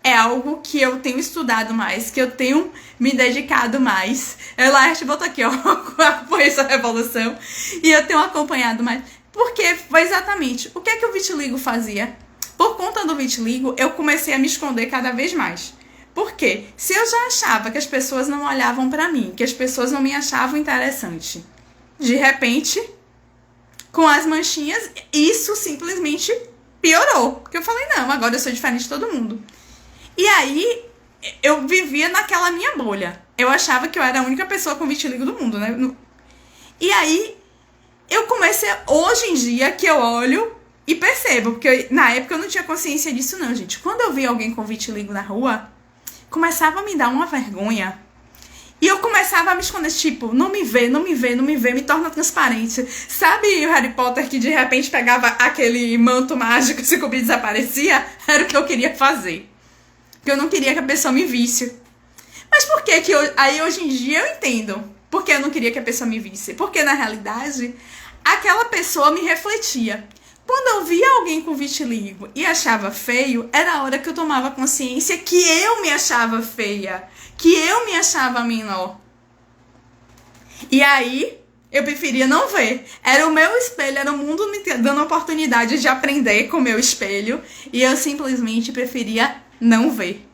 é algo que eu tenho estudado mais, que eu tenho me dedicado mais. Eu lá botou aqui, ó, apoio essa revolução, e eu tenho acompanhado mais. Porque foi exatamente o que é que o vitiligo fazia? Por conta do vitiligo, eu comecei a me esconder cada vez mais. Por quê? Se eu já achava que as pessoas não olhavam pra mim, que as pessoas não me achavam interessante, de repente, com as manchinhas, isso simplesmente piorou. Porque eu falei, não, agora eu sou diferente de todo mundo. E aí, eu vivia naquela minha bolha. Eu achava que eu era a única pessoa com vitiligo do mundo, né? E aí, eu comecei, hoje em dia, que eu olho e percebo, porque na época eu não tinha consciência disso não, gente. Quando eu via alguém com vitiligo na rua, começava a me dar uma vergonha. E eu começava a me esconder, tipo, não me vê, me torna transparente. Sabe o Harry Potter que de repente pegava aquele manto mágico, se cobria e desaparecia? Era o que eu queria fazer. que eu não queria que a pessoa me visse. Mas por que aí hoje em dia eu entendo por que eu não queria que a pessoa me visse? Porque na realidade, aquela pessoa me refletia. Quando eu via alguém com vitiligo e achava feio, era a hora que eu tomava consciência que eu me achava feia, que eu me achava menor. E aí, eu preferia não ver. Era o meu espelho, era o mundo me dando a oportunidade de aprender com o meu espelho, e eu simplesmente preferia não ver.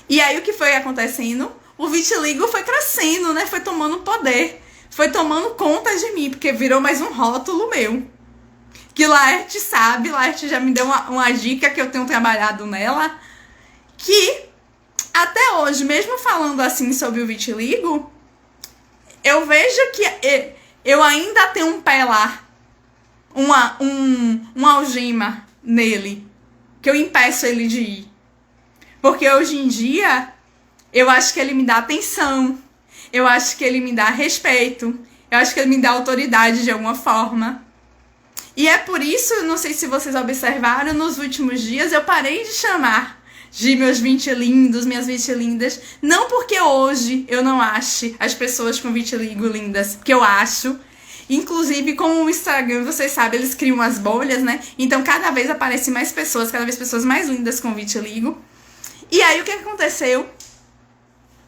E aí, o que foi acontecendo? O vitiligo foi crescendo, né? Foi tomando poder, foi tomando conta de mim, porque virou mais um rótulo meu. Que Laerte sabe, Laerte já me deu uma dica que eu tenho trabalhado nela, que até hoje, mesmo falando assim sobre o vitiligo, eu vejo que eu ainda tenho um pé lá, uma algema nele, que eu impeço ele de ir. Porque hoje em dia, eu acho que ele me dá atenção, eu acho que ele me dá respeito, eu acho que ele me dá autoridade de alguma forma. E é por isso, não sei se vocês observaram, nos últimos dias eu parei de chamar de meus vitilindos, minhas vitilindas, não porque hoje eu não ache as pessoas com vitiligo lindas, porque eu acho. Inclusive, com o Instagram, vocês sabem, eles criam umas bolhas, né? Então, cada vez aparecem mais pessoas, cada vez pessoas mais lindas com vitiligo. E aí, o que aconteceu?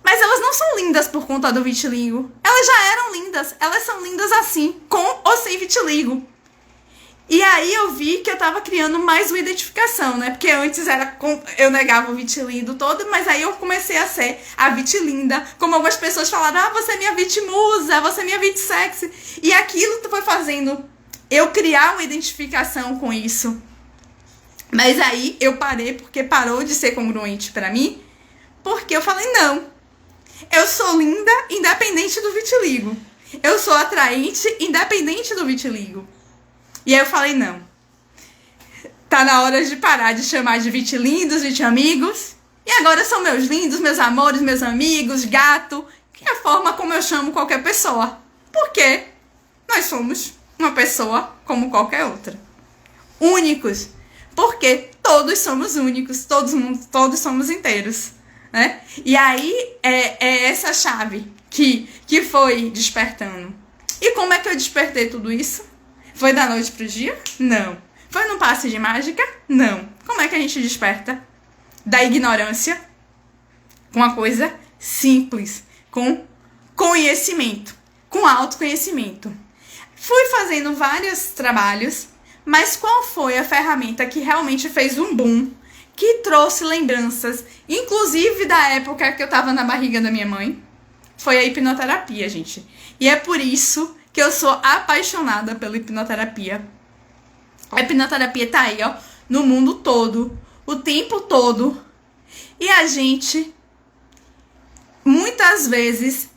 Mas elas não são lindas por conta do vitiligo. Elas já eram lindas. Elas são lindas assim, com ou sem vitiligo. E aí eu vi que eu tava criando mais uma identificação, né? Porque antes eu negava o vitilindo todo, mas aí eu comecei a ser a vitilinda. Como algumas pessoas falaram, você é minha vitimusa, você é minha vitsexy. E aquilo foi fazendo eu criar uma identificação com isso. Mas aí eu parei, porque parou de ser congruente pra mim. Porque eu falei, não. Eu sou linda independente do vitiligo. Eu sou atraente independente do vitiligo. E aí eu falei, não, tá na hora de parar de chamar de vitilindos, vitiamigos. E agora são meus lindos, meus amores, meus amigos, gato, que é a forma como eu chamo qualquer pessoa. Porque nós somos uma pessoa como qualquer outra. Únicos. Porque todos somos únicos, todos somos inteiros, né? E aí é essa chave que foi despertando. E como é que eu despertei tudo isso? Foi da noite pro dia? Não. Foi num passe de mágica? Não. Como é que a gente desperta? Da ignorância. Com uma coisa simples. Com conhecimento. Com autoconhecimento. Fui fazendo vários trabalhos, mas qual foi a ferramenta que realmente fez um boom? Que trouxe lembranças, inclusive da época que eu tava na barriga da minha mãe? Foi a hipnoterapia, gente. E é por isso que eu sou apaixonada pela hipnoterapia. A hipnoterapia tá aí, ó, no mundo todo, o tempo todo. E a gente, muitas vezes,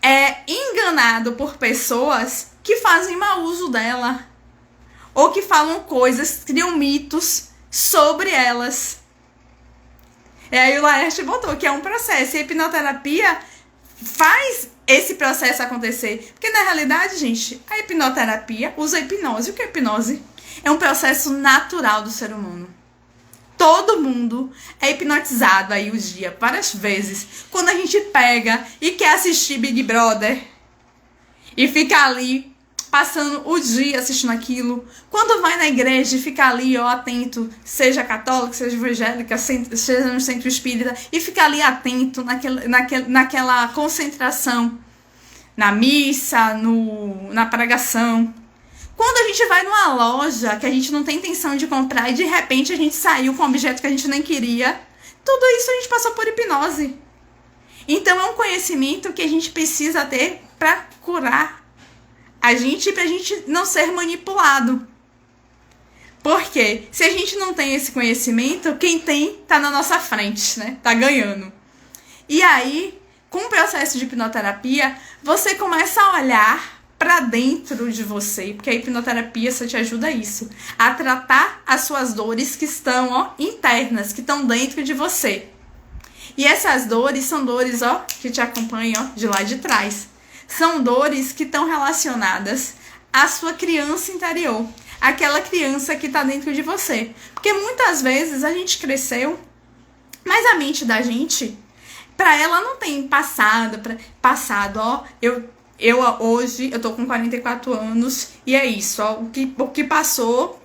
é enganado por pessoas que fazem mau uso dela. Ou que falam coisas, criam mitos sobre elas. E aí o Laerte botou que é um processo. E a hipnoterapia faz esse processo acontecer. Porque na realidade, gente, a hipnoterapia usa a hipnose. O que é hipnose? É um processo natural do ser humano. Todo mundo é hipnotizado aí os dias, várias vezes. Quando a gente pega e quer assistir Big Brother e fica ali passando o dia assistindo aquilo. Quando vai na igreja e fica ali, ó, atento, seja católica, seja evangélica, seja no centro espírita, e fica ali atento naquela concentração, na missa, na pregação. Quando a gente vai numa loja que a gente não tem intenção de comprar e de repente a gente saiu com um objeto que a gente nem queria, tudo isso a gente passou por hipnose. Então é um conhecimento que a gente precisa ter para curar a gente, pra gente não ser manipulado. Porque se a gente não tem esse conhecimento, quem tem tá na nossa frente, né? Tá ganhando. E aí, com o processo de hipnoterapia, você começa a olhar pra dentro de você, porque a hipnoterapia só te ajuda a isso, a tratar as suas dores que estão, ó, internas, que estão dentro de você. E essas dores são dores, ó, que te acompanham, ó, de lá de trás. São dores que estão relacionadas à sua criança interior. Aquela criança que está dentro de você. Porque muitas vezes a gente cresceu Mas a mente da gente, pra ela não tem passado, ó, hoje, eu tô com 44 anos e é isso, ó, o que passou,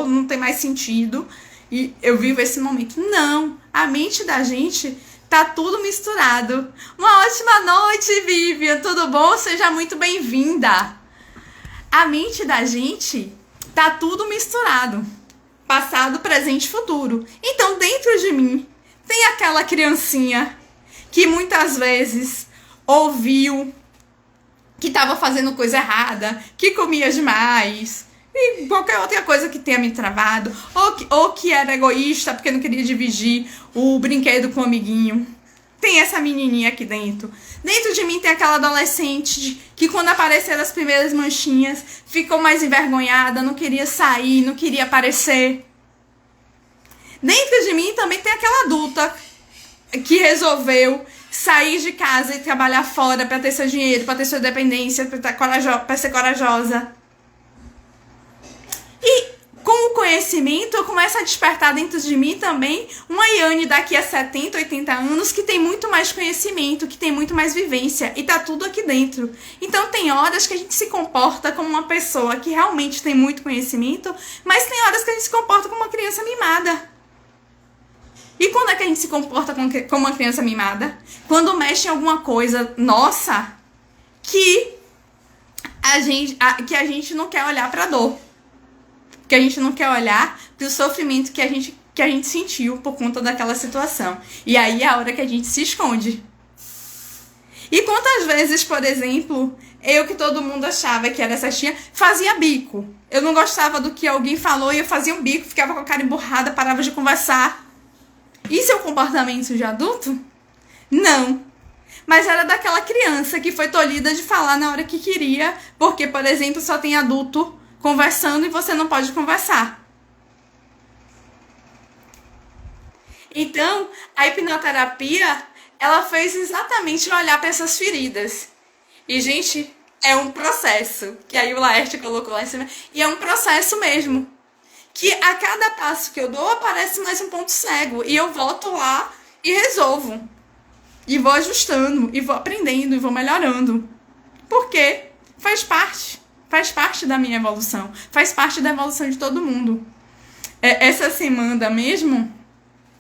não tem mais sentido e eu vivo esse momento. Não, a mente da gente tá tudo misturado. Uma ótima noite, Vivian, tudo bom? Seja muito bem-vinda. A mente da gente tá tudo misturado, passado, presente e futuro. Então, dentro de mim, tem aquela criancinha que muitas vezes ouviu que estava fazendo coisa errada, que comia demais, e qualquer outra coisa que tenha me travado, ou que era egoísta porque não queria dividir o brinquedo com o amiguinho. Tem essa menininha aqui dentro. Dentro de mim tem aquela adolescente que quando apareceram as primeiras manchinhas, ficou mais envergonhada, não queria sair, não queria aparecer. Dentro de mim também tem aquela adulta que resolveu sair de casa e trabalhar fora para ter seu dinheiro, para ter sua independência, para ser corajosa. E com o conhecimento, eu começo a despertar dentro de mim também uma Yane daqui a 70, 80 anos que tem muito mais conhecimento, que tem muito mais vivência, e tá tudo aqui dentro. Então tem horas que a gente se comporta como uma pessoa que realmente tem muito conhecimento, mas tem horas que a gente se comporta como uma criança mimada. E quando é que a gente se comporta como uma criança mimada? Quando mexe em alguma coisa nossa que a gente não quer olhar pra dor. Que a gente não quer olhar pro sofrimento que a gente sentiu por conta daquela situação. E aí é a hora que a gente se esconde. E quantas vezes, por exemplo, eu que todo mundo achava que era certinha, fazia bico. Eu não gostava do que alguém falou e eu fazia um bico, ficava com a cara emburrada, parava de conversar. Isso é o comportamento de adulto? Não. Mas era daquela criança que foi tolhida de falar na hora que queria, porque, por exemplo, só tem adulto conversando e você não pode conversar. Então, a hipnoterapia, ela fez exatamente olhar para essas feridas. E, gente, é um processo, que aí o Laerte colocou lá em cima, e é um processo mesmo. Que a cada passo que eu dou, aparece mais um ponto cego. E eu volto lá e resolvo. E vou ajustando, e vou aprendendo, e vou melhorando. Porque faz parte da minha evolução. Faz parte da evolução de todo mundo. Essa semana mesmo,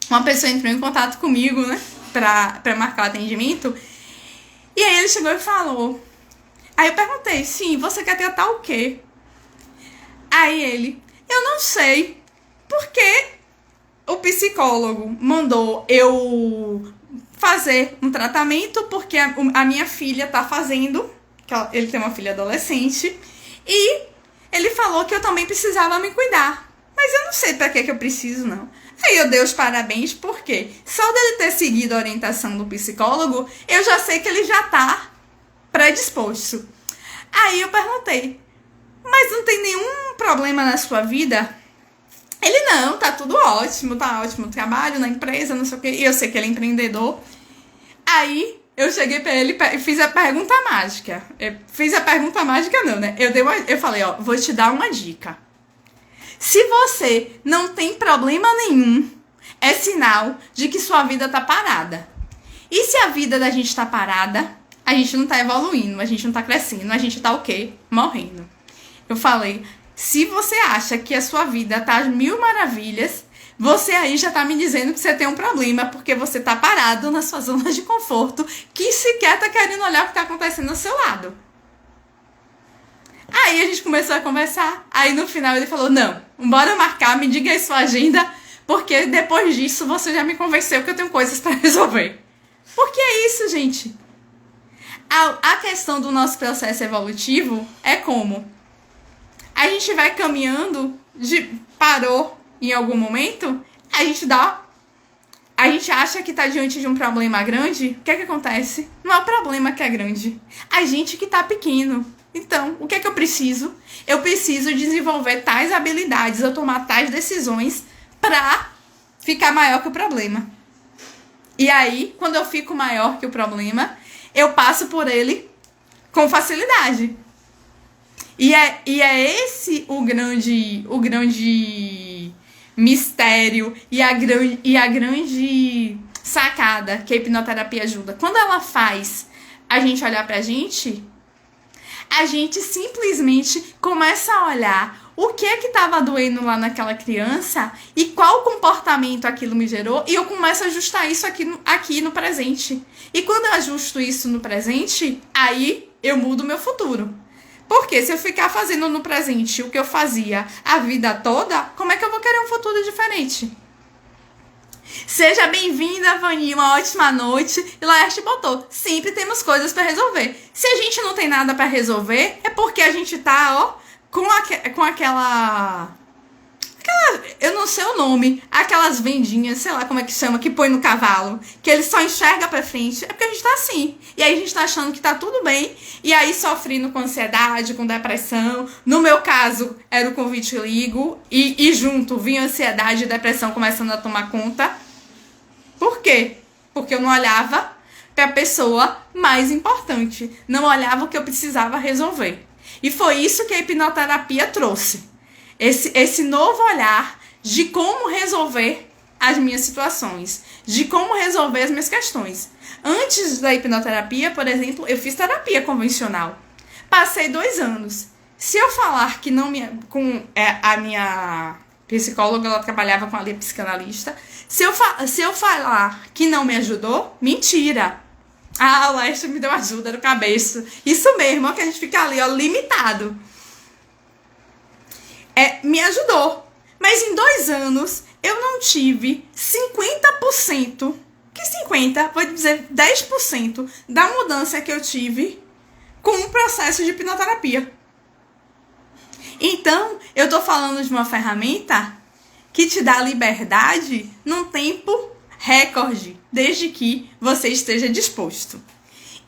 uma pessoa entrou em contato comigo, né? Pra marcar o atendimento. E aí ele chegou e falou. Aí eu perguntei, sim, você quer tratar o quê? Aí ele... Eu não sei porque o psicólogo mandou eu fazer um tratamento porque a minha filha tá fazendo, que ele tem uma filha adolescente, e ele falou que eu também precisava me cuidar. Mas eu não sei pra que eu preciso, não. Aí eu dei os parabéns porque só dele ter seguido a orientação do psicólogo, eu já sei que ele já tá predisposto. Aí eu perguntei, mas não tem nenhum problema na sua vida? Ele, não, tá tudo ótimo, tá ótimo o trabalho na empresa, não sei o quê. E eu sei que ele é empreendedor. Aí eu cheguei pra ele e fiz a pergunta mágica. Fiz a pergunta mágica não, né? Eu falei, ó, vou te dar uma dica. Se você não tem problema nenhum, é sinal de que sua vida tá parada. E se a vida da gente tá parada, a gente não tá evoluindo, a gente não tá crescendo, a gente tá o quê? Morrendo. Eu falei, se você acha que a sua vida tá às mil maravilhas, você aí já tá me dizendo que você tem um problema, porque você tá parado na sua zona de conforto, que sequer tá querendo olhar o que tá acontecendo ao seu lado. Aí a gente começou a conversar, aí no final ele falou, não, bora marcar, me diga aí sua agenda, porque depois disso você já me convenceu que eu tenho coisas pra resolver. Porque é isso, gente. A questão do nosso processo evolutivo é como? A gente vai caminhando, parou em algum momento, a gente acha que tá diante de um problema grande, o que é que acontece? Não é o problema que é grande, a gente que tá pequeno. Então, o que é que eu preciso? Eu preciso desenvolver tais habilidades, eu tomar tais decisões pra ficar maior que o problema. E aí, quando eu fico maior que o problema, eu passo por ele com facilidade. E é esse o grande mistério e a grande sacada que a hipnoterapia ajuda. Quando ela faz a gente olhar pra gente, a gente simplesmente começa a olhar o que é que estava doendo lá naquela criança e qual comportamento aquilo me gerou, e eu começo a ajustar isso aqui no presente. E quando eu ajusto isso no presente, aí eu mudo o meu futuro. Porque se eu ficar fazendo no presente o que eu fazia a vida toda, como é que eu vou querer um futuro diferente? Seja bem-vinda, Vani, uma ótima noite. E Laerte botou, sempre temos coisas para resolver. Se a gente não tem nada para resolver, é porque a gente tá, com aquela, eu não sei o nome, aquelas vendinhas, sei lá como é que chama, que põe no cavalo, que ele só enxerga pra frente. É porque a gente tá assim. E aí a gente tá achando que tá tudo bem, e aí sofrendo com ansiedade, com depressão. No meu caso, era o vitiligo, e junto vinha ansiedade e depressão começando a tomar conta. Por quê? Porque eu não olhava pra pessoa mais importante. Não olhava o que eu precisava resolver. E foi isso que a hipnoterapia trouxe. Esse novo olhar de como resolver as minhas situações, de como resolver as minhas questões. Antes da hipnoterapia, por exemplo, eu fiz terapia convencional. Passei 2 anos. Se eu falar que não a minha psicóloga, ela trabalhava com a linha psicanalista, se eu falar que não me ajudou, mentira. Ah, o Leste me deu ajuda no cabeça. Isso mesmo, ó, que a gente fica ali, ó, limitado. Me ajudou. Mas em 2 anos, eu não tive 50%, que 50%, vou dizer 10% da mudança que eu tive com o processo de hipnoterapia. Então, eu tô falando de uma ferramenta que te dá liberdade num tempo recorde, desde que você esteja disposto.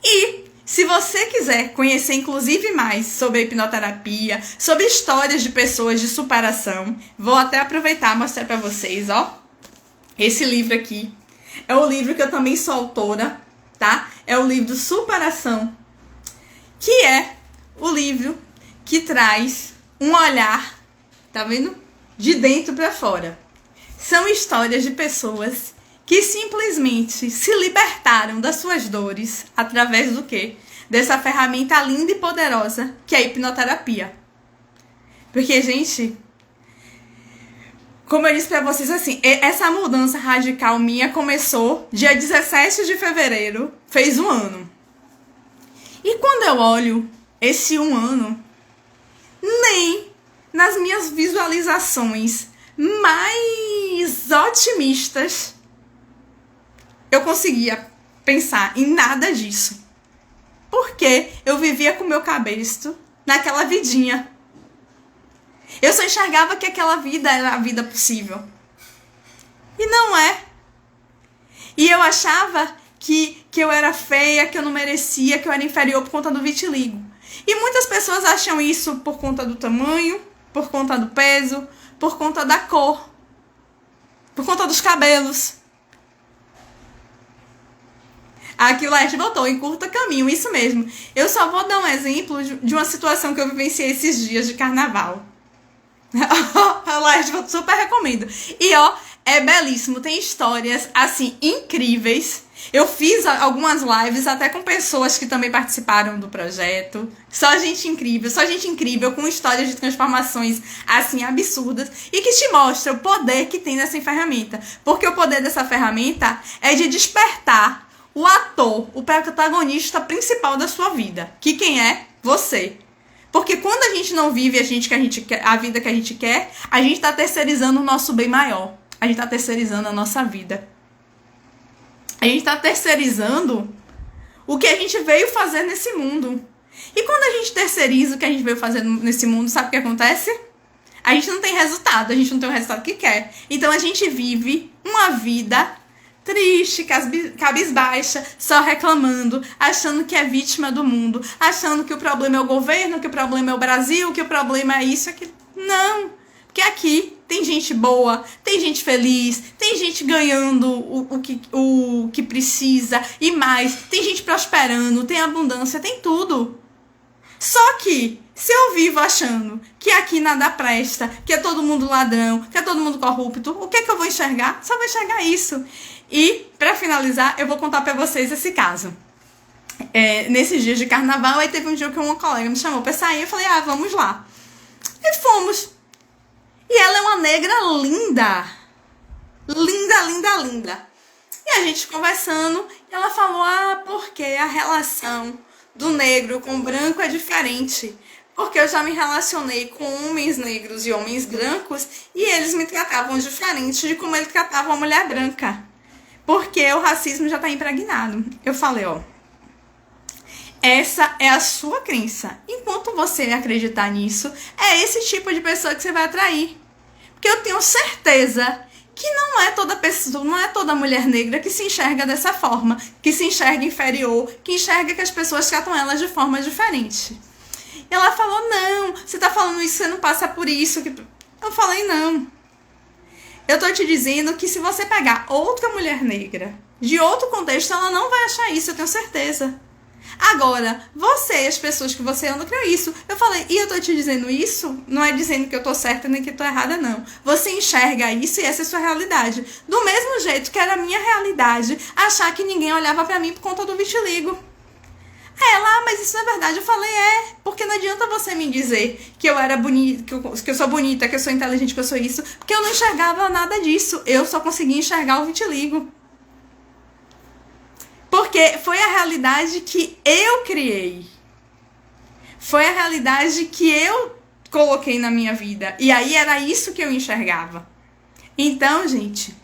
E se você quiser conhecer inclusive mais sobre a hipnoterapia, sobre histórias de pessoas de superação, vou até aproveitar e mostrar para vocês, ó. Esse livro aqui é o livro que eu também sou autora, tá? É o livro Superação, que é o livro que traz um olhar, tá vendo? De dentro para fora. São histórias de pessoas que simplesmente se libertaram das suas dores através do quê? Dessa ferramenta linda e poderosa que é a hipnoterapia. Porque, gente, como eu disse pra vocês, assim, essa mudança radical minha começou dia 17 de fevereiro, fez 1 ano. E quando eu olho esse 1 ano, nem nas minhas visualizações mais otimistas eu conseguia pensar em nada disso. Porque eu vivia com o meu cabresto naquela vidinha. Eu só enxergava que aquela vida era a vida possível. E não é. E eu achava que eu era feia, que eu não merecia, que eu era inferior por conta do vitiligo. E muitas pessoas acham isso por conta do tamanho, por conta do peso, por conta da cor, por conta dos cabelos. Aqui o Laerte botou, em curto caminho, isso mesmo. Eu só vou dar um exemplo de uma situação que eu vivenciei esses dias de carnaval. O Laerte botou, super recomendo. E ó, é belíssimo, tem histórias, assim, incríveis. Eu fiz algumas lives até com pessoas que também participaram do projeto. Só gente incrível, com histórias de transformações, assim, absurdas. E que te mostra o poder que tem nessa ferramenta. Porque o poder dessa ferramenta é de despertar o ator, o protagonista principal da sua vida. Que quem é? Você. Porque quando a gente não vive a vida que a gente quer, a gente tá terceirizando o nosso bem maior. A gente tá terceirizando a nossa vida. A gente tá terceirizando o que a gente veio fazer nesse mundo. E quando a gente terceiriza o que a gente veio fazer nesse mundo, sabe o que acontece? A gente não tem resultado, a gente não tem o resultado que quer. Então a gente vive uma vida triste, cabisbaixa, só reclamando, achando que é vítima do mundo, achando que o problema é o governo, que o problema é o Brasil, que o problema é isso, aquilo. Não, porque aqui tem gente boa, tem gente feliz, tem gente ganhando o que precisa e mais, tem gente prosperando, tem abundância, tem tudo. Só que Se eu vivo achando que aqui nada presta, que é todo mundo ladrão, que é todo mundo corrupto, o que é que eu vou enxergar? Só vou enxergar isso. E, pra finalizar, eu vou contar pra vocês esse caso. Nesses dias de carnaval, aí teve um dia que uma colega me chamou pra sair, eu falei, vamos lá. E fomos. E ela é uma negra linda. Linda, linda, linda. E a gente conversando, e ela falou, porque a relação do negro com o branco é diferente. Porque eu já me relacionei com homens negros e homens brancos, e eles me tratavam diferente de como ele tratava uma mulher branca. Porque o racismo já tá impregnado. Eu falei, essa é a sua crença. Enquanto você acreditar nisso, é esse tipo de pessoa que você vai atrair. Porque eu tenho certeza que não é toda pessoa, não é toda mulher negra que se enxerga dessa forma, que se enxerga inferior, que enxerga que as pessoas tratam elas de forma diferente. E ela falou, não, você tá falando isso, você não passa por isso. Eu falei, não. Eu tô te dizendo que se você pegar outra mulher negra de outro contexto, ela não vai achar isso, eu tenho certeza. Agora, você e as pessoas que você anda criam isso. Eu falei, e eu tô te dizendo isso? Não é dizendo que eu tô certa nem que eu tô errada, não. Você enxerga isso e essa é a sua realidade. Do mesmo jeito que era a minha realidade achar que ninguém olhava pra mim por conta do vitiligo. Ela, mas isso não é verdade. Eu falei, porque não adianta você me dizer que eu era bonita, que eu sou bonita, que eu sou inteligente, que eu sou isso, porque eu não enxergava nada disso. Eu só conseguia enxergar o vitiligo. Porque foi a realidade que eu criei. Foi a realidade que eu coloquei na minha vida. E aí era isso que eu enxergava. Então, gente,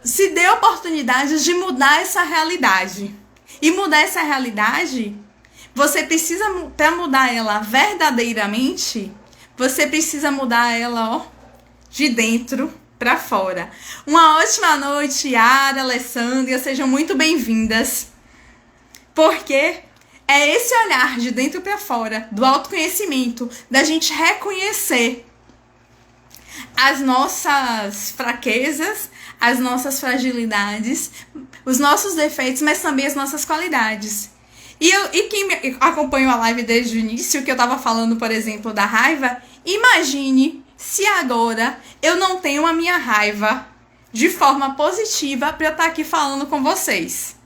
se dê oportunidade de mudar essa realidade. E mudar essa realidade, você precisa, para mudar ela verdadeiramente, você precisa mudar ela, de dentro para fora. Uma ótima noite, Yara, Alessandra, sejam muito bem-vindas. Porque é esse olhar de dentro para fora, do autoconhecimento, da gente reconhecer as nossas fraquezas, as nossas fragilidades, os nossos defeitos, mas também as nossas qualidades. E quem me acompanhou a live desde o início, que eu tava falando, por exemplo, da raiva, imagine se agora eu não tenho a minha raiva de forma positiva para eu estar aqui falando com vocês.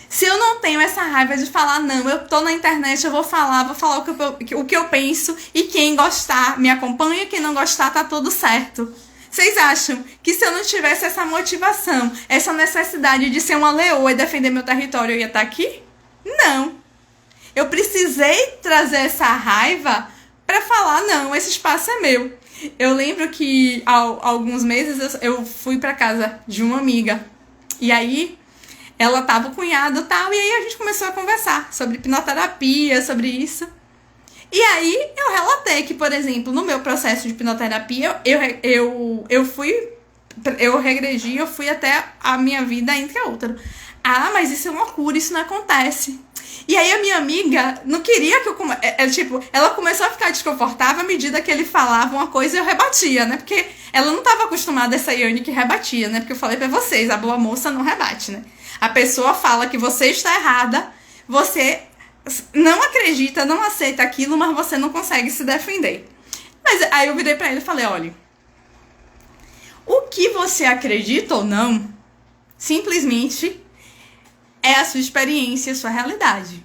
Se eu não tenho essa raiva de falar, não, eu tô na internet, eu vou falar o que eu penso, e quem gostar me acompanha, quem não gostar tá tudo certo. Vocês acham que se eu não tivesse essa motivação, essa necessidade de ser uma leoa e defender meu território, eu ia estar aqui? Não. Eu precisei trazer essa raiva para falar, não, esse espaço é meu. Eu lembro que há alguns meses eu fui para casa de uma amiga. E aí ela tava o cunhado e tal, e aí a gente começou a conversar sobre hipnoterapia, sobre isso. E aí eu relatei que, por exemplo, no meu processo de hipnoterapia, eu regredi, eu fui até a minha vida entre a outra. Mas isso é uma loucura, isso não acontece. E aí a minha amiga não queria que eu... ela começou a ficar desconfortável à medida que ele falava uma coisa e eu rebatia, né? Porque ela não estava acostumada a essa Yane que rebatia, né? Porque eu falei pra vocês, a boa moça não rebate, né? A pessoa fala que você está errada, você não acredita, não aceita aquilo, mas você não consegue se defender. Mas aí eu virei pra ele e falei, olha, o que você acredita ou não, simplesmente é a sua experiência, a sua realidade.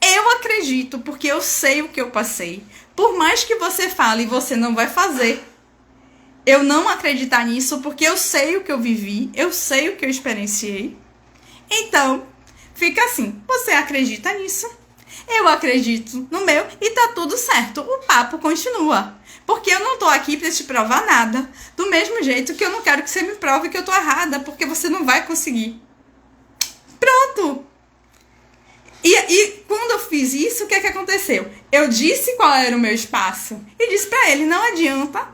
Eu acredito porque eu sei o que eu passei. Por mais que você fale e você não vai fazer, eu não acreditar nisso porque eu sei o que eu vivi, eu sei o que eu experienciei. Então, fica assim, você acredita nisso, eu acredito no meu e tá tudo certo, o papo continua. Porque eu não tô aqui pra te provar nada, do mesmo jeito que eu não quero que você me prove que eu tô errada, porque você não vai conseguir. Pronto! E quando eu fiz isso, o que é que aconteceu? Eu disse qual era o meu espaço e disse pra ele, não adianta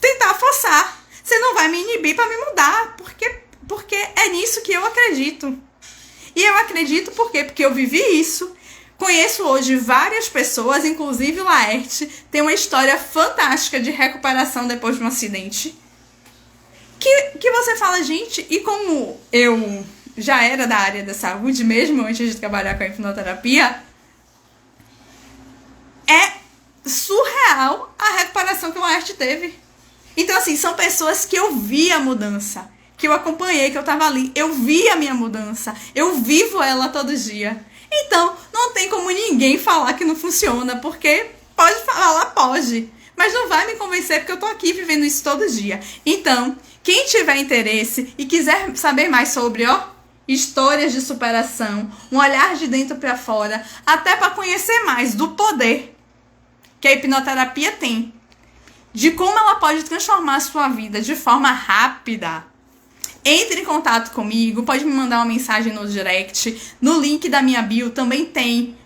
tentar forçar, você não vai me inibir pra me mudar, porque é nisso que eu acredito. E eu acredito por quê? Porque eu vivi isso. Conheço hoje várias pessoas, inclusive o Laerte, tem uma história fantástica de recuperação depois de um acidente. Que você fala, gente, e como eu já era da área da saúde, mesmo antes de trabalhar com a hipnoterapia, é surreal a recuperação que o Laerte teve. Então, assim, são pessoas que eu vi a mudança, que eu acompanhei, que eu tava ali. Eu vi a minha mudança, eu vivo ela todo dia. Então, não tem como ninguém falar que não funciona, porque pode falar, pode. Mas não vai me convencer, porque eu tô aqui vivendo isso todo dia. Então, quem tiver interesse e quiser saber mais sobre, histórias de superação, um olhar de dentro para fora, até para conhecer mais do poder que a hipnoterapia tem, de como ela pode transformar a sua vida de forma rápida, entre em contato comigo, pode me mandar uma mensagem no direct, no link da minha bio também tem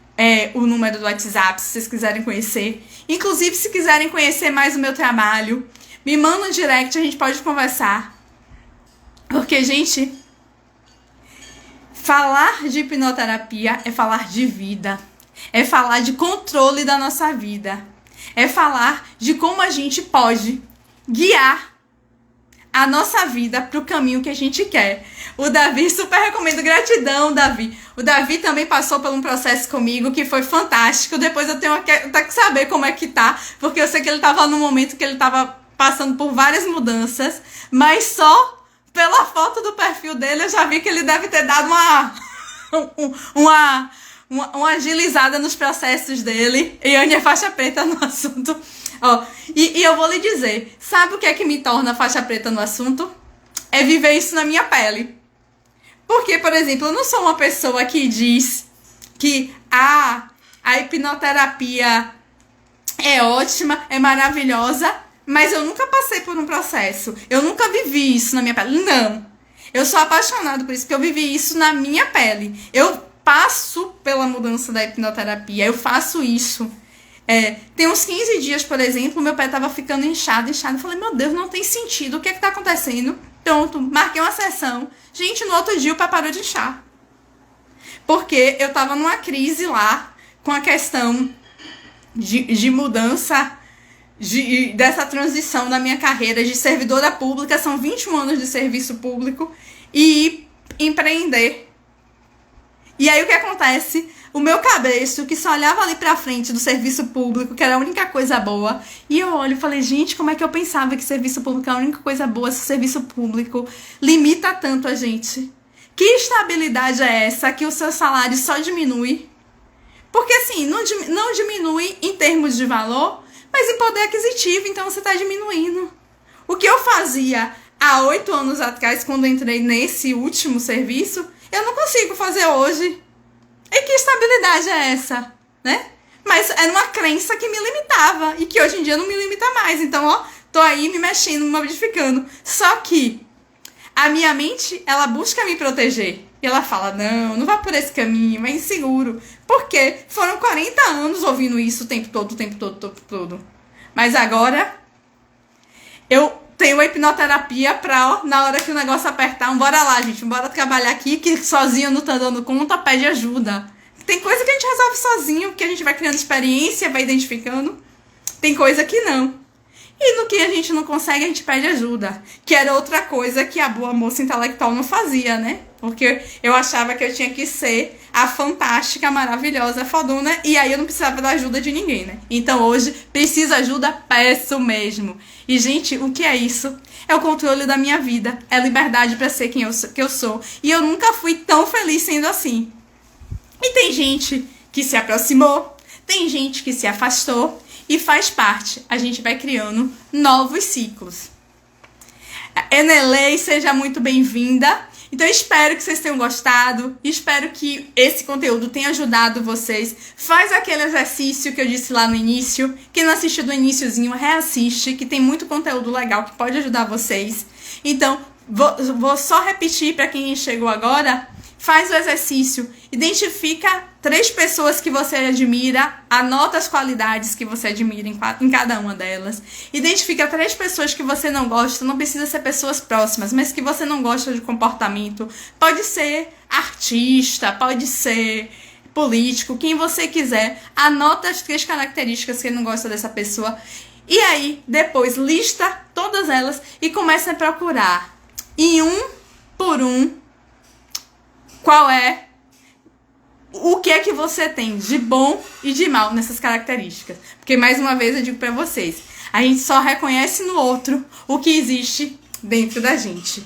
o número do WhatsApp, se vocês quiserem conhecer. Inclusive, se quiserem conhecer mais o meu trabalho, me manda um direct, a gente pode conversar. Porque, gente, falar de hipnoterapia é falar de vida, é falar de controle da nossa vida, é falar de como a gente pode guiar a nossa vida para o caminho que a gente quer. O Davi, super recomendo, gratidão, Davi. O Davi também passou por um processo comigo que foi fantástico. Depois eu tenho que saber como é que tá, porque eu sei que ele tava num momento que ele tava passando por várias mudanças, mas só pela foto do perfil dele eu já vi que ele deve ter dado uma agilizada nos processos dele. E Anne é faixa preta no assunto. E eu vou lhe dizer, sabe o que é que me torna faixa preta no assunto? É viver isso na minha pele. Porque, por exemplo, eu não sou uma pessoa que diz que a hipnoterapia é ótima, é maravilhosa, mas eu nunca passei por um processo. Eu nunca vivi isso na minha pele. Não. Eu sou apaixonada por isso, porque eu vivi isso na minha pele. Eu passo pela mudança da hipnoterapia, eu faço isso. Tem uns 15 dias, por exemplo, meu pé tava ficando inchado. Eu falei, meu Deus, não tem sentido, o que é que tá acontecendo? Pronto, marquei uma sessão. Gente, no outro dia o pé parou de inchar. Porque eu tava numa crise lá, com a questão de mudança, dessa transição da minha carreira de servidora pública, são 21 anos de serviço público, e empreender. E aí o que acontece? O meu cabeço, que só olhava ali pra frente do serviço público, que era a única coisa boa, e eu olho e falei, gente, como é que eu pensava que serviço público era a única coisa boa, se o serviço público limita tanto a gente? Que estabilidade é essa que o seu salário só diminui? Porque assim, não diminui em termos de valor, mas em poder aquisitivo, então você tá diminuindo. O que eu fazia há 8 anos atrás, quando entrei nesse último serviço, eu não consigo fazer hoje. E que estabilidade é essa, né? Mas era uma crença que me limitava e que hoje em dia não me limita mais. Então, tô aí me mexendo, me modificando. Só que a minha mente, ela busca me proteger. E ela fala, não vá por esse caminho, é inseguro. Porque foram 40 anos ouvindo isso o tempo todo. Mas agora, eu tenho a hipnoterapia pra, na hora que o negócio apertar, bora lá, gente, bora trabalhar aqui, que sozinho não tá dando conta, pede ajuda. Tem coisa que a gente resolve sozinho, que a gente vai criando experiência, vai identificando. Tem coisa que não. E no que a gente não consegue, a gente pede ajuda. Que era outra coisa que a boa moça intelectual não fazia, né? Porque eu achava que eu tinha que ser a fantástica, maravilhosa, fodona, e aí eu não precisava da ajuda de ninguém, né? Então hoje, preciso ajuda, peço mesmo. E, gente, o que é isso? É o controle da minha vida. É liberdade pra ser quem eu sou. E eu nunca fui tão feliz sendo assim. E tem gente que se aproximou, tem gente que se afastou, e faz parte. A gente vai criando novos ciclos. Enelei, seja muito bem-vinda. Então, espero que vocês tenham gostado. Espero que esse conteúdo tenha ajudado vocês. Faz aquele exercício que eu disse lá no início. Quem não assistiu do iniciozinho, reassiste, que tem muito conteúdo legal que pode ajudar vocês. Então, vou só repetir para quem chegou agora. Faz o exercício, identifica 3 pessoas que você admira, anota as qualidades que você admira em cada uma delas. Identifica 3 pessoas que você não gosta, não precisa ser pessoas próximas, mas que você não gosta de comportamento. Pode ser artista, pode ser político, quem você quiser. Anota as 3 características que não gosta dessa pessoa. E aí, depois, lista todas elas e começa a procurar. E um por um, qual é, o que é que você tem de bom e de mal nessas características. Porque, mais uma vez, eu digo pra vocês, a gente só reconhece no outro o que existe dentro da gente.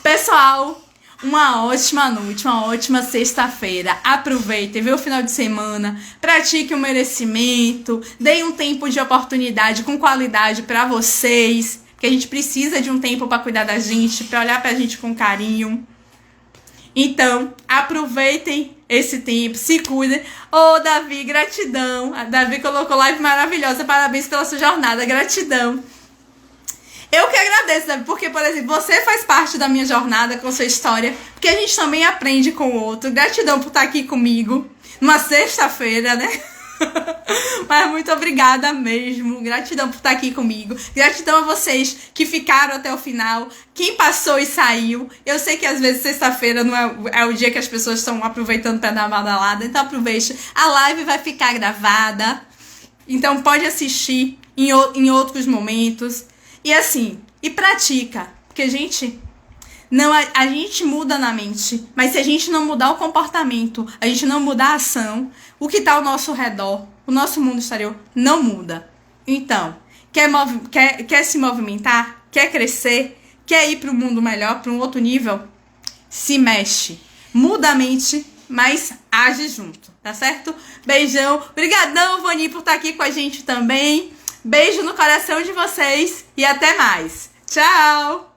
Pessoal, uma ótima noite, uma ótima sexta-feira. Aproveitem, vê o final de semana, pratique o merecimento, deem um tempo de oportunidade com qualidade pra vocês, porque a gente precisa de um tempo pra cuidar da gente, pra olhar pra gente com carinho. Então, aproveitem esse tempo, se cuidem. Ô, Davi, gratidão. A Davi colocou live maravilhosa, parabéns pela sua jornada, gratidão. Eu que agradeço, Davi, porque, por exemplo, você faz parte da minha jornada com sua história, porque a gente também aprende com o outro. Gratidão por estar aqui comigo, numa sexta-feira, né? Mas muito obrigada mesmo. Gratidão por estar aqui comigo. Gratidão a vocês que ficaram até o final. Quem passou e saiu. Eu sei que às vezes sexta-feira não é o dia que as pessoas estão aproveitando para dar uma badalada. Então aproveite. A live vai ficar gravada. Então pode assistir em outros momentos. E assim, e pratica. Porque, gente, a gente muda na mente, mas se a gente não mudar o comportamento, a gente não mudar a ação, o que está ao nosso redor, o nosso mundo exterior, não muda. Então, quer se movimentar? Quer crescer? Quer ir para um mundo melhor, para um outro nível? Se mexe. Muda a mente, mas age junto, tá certo? Beijão. Obrigadão, Vani, por estar aqui com a gente também. Beijo no coração de vocês e até mais. Tchau!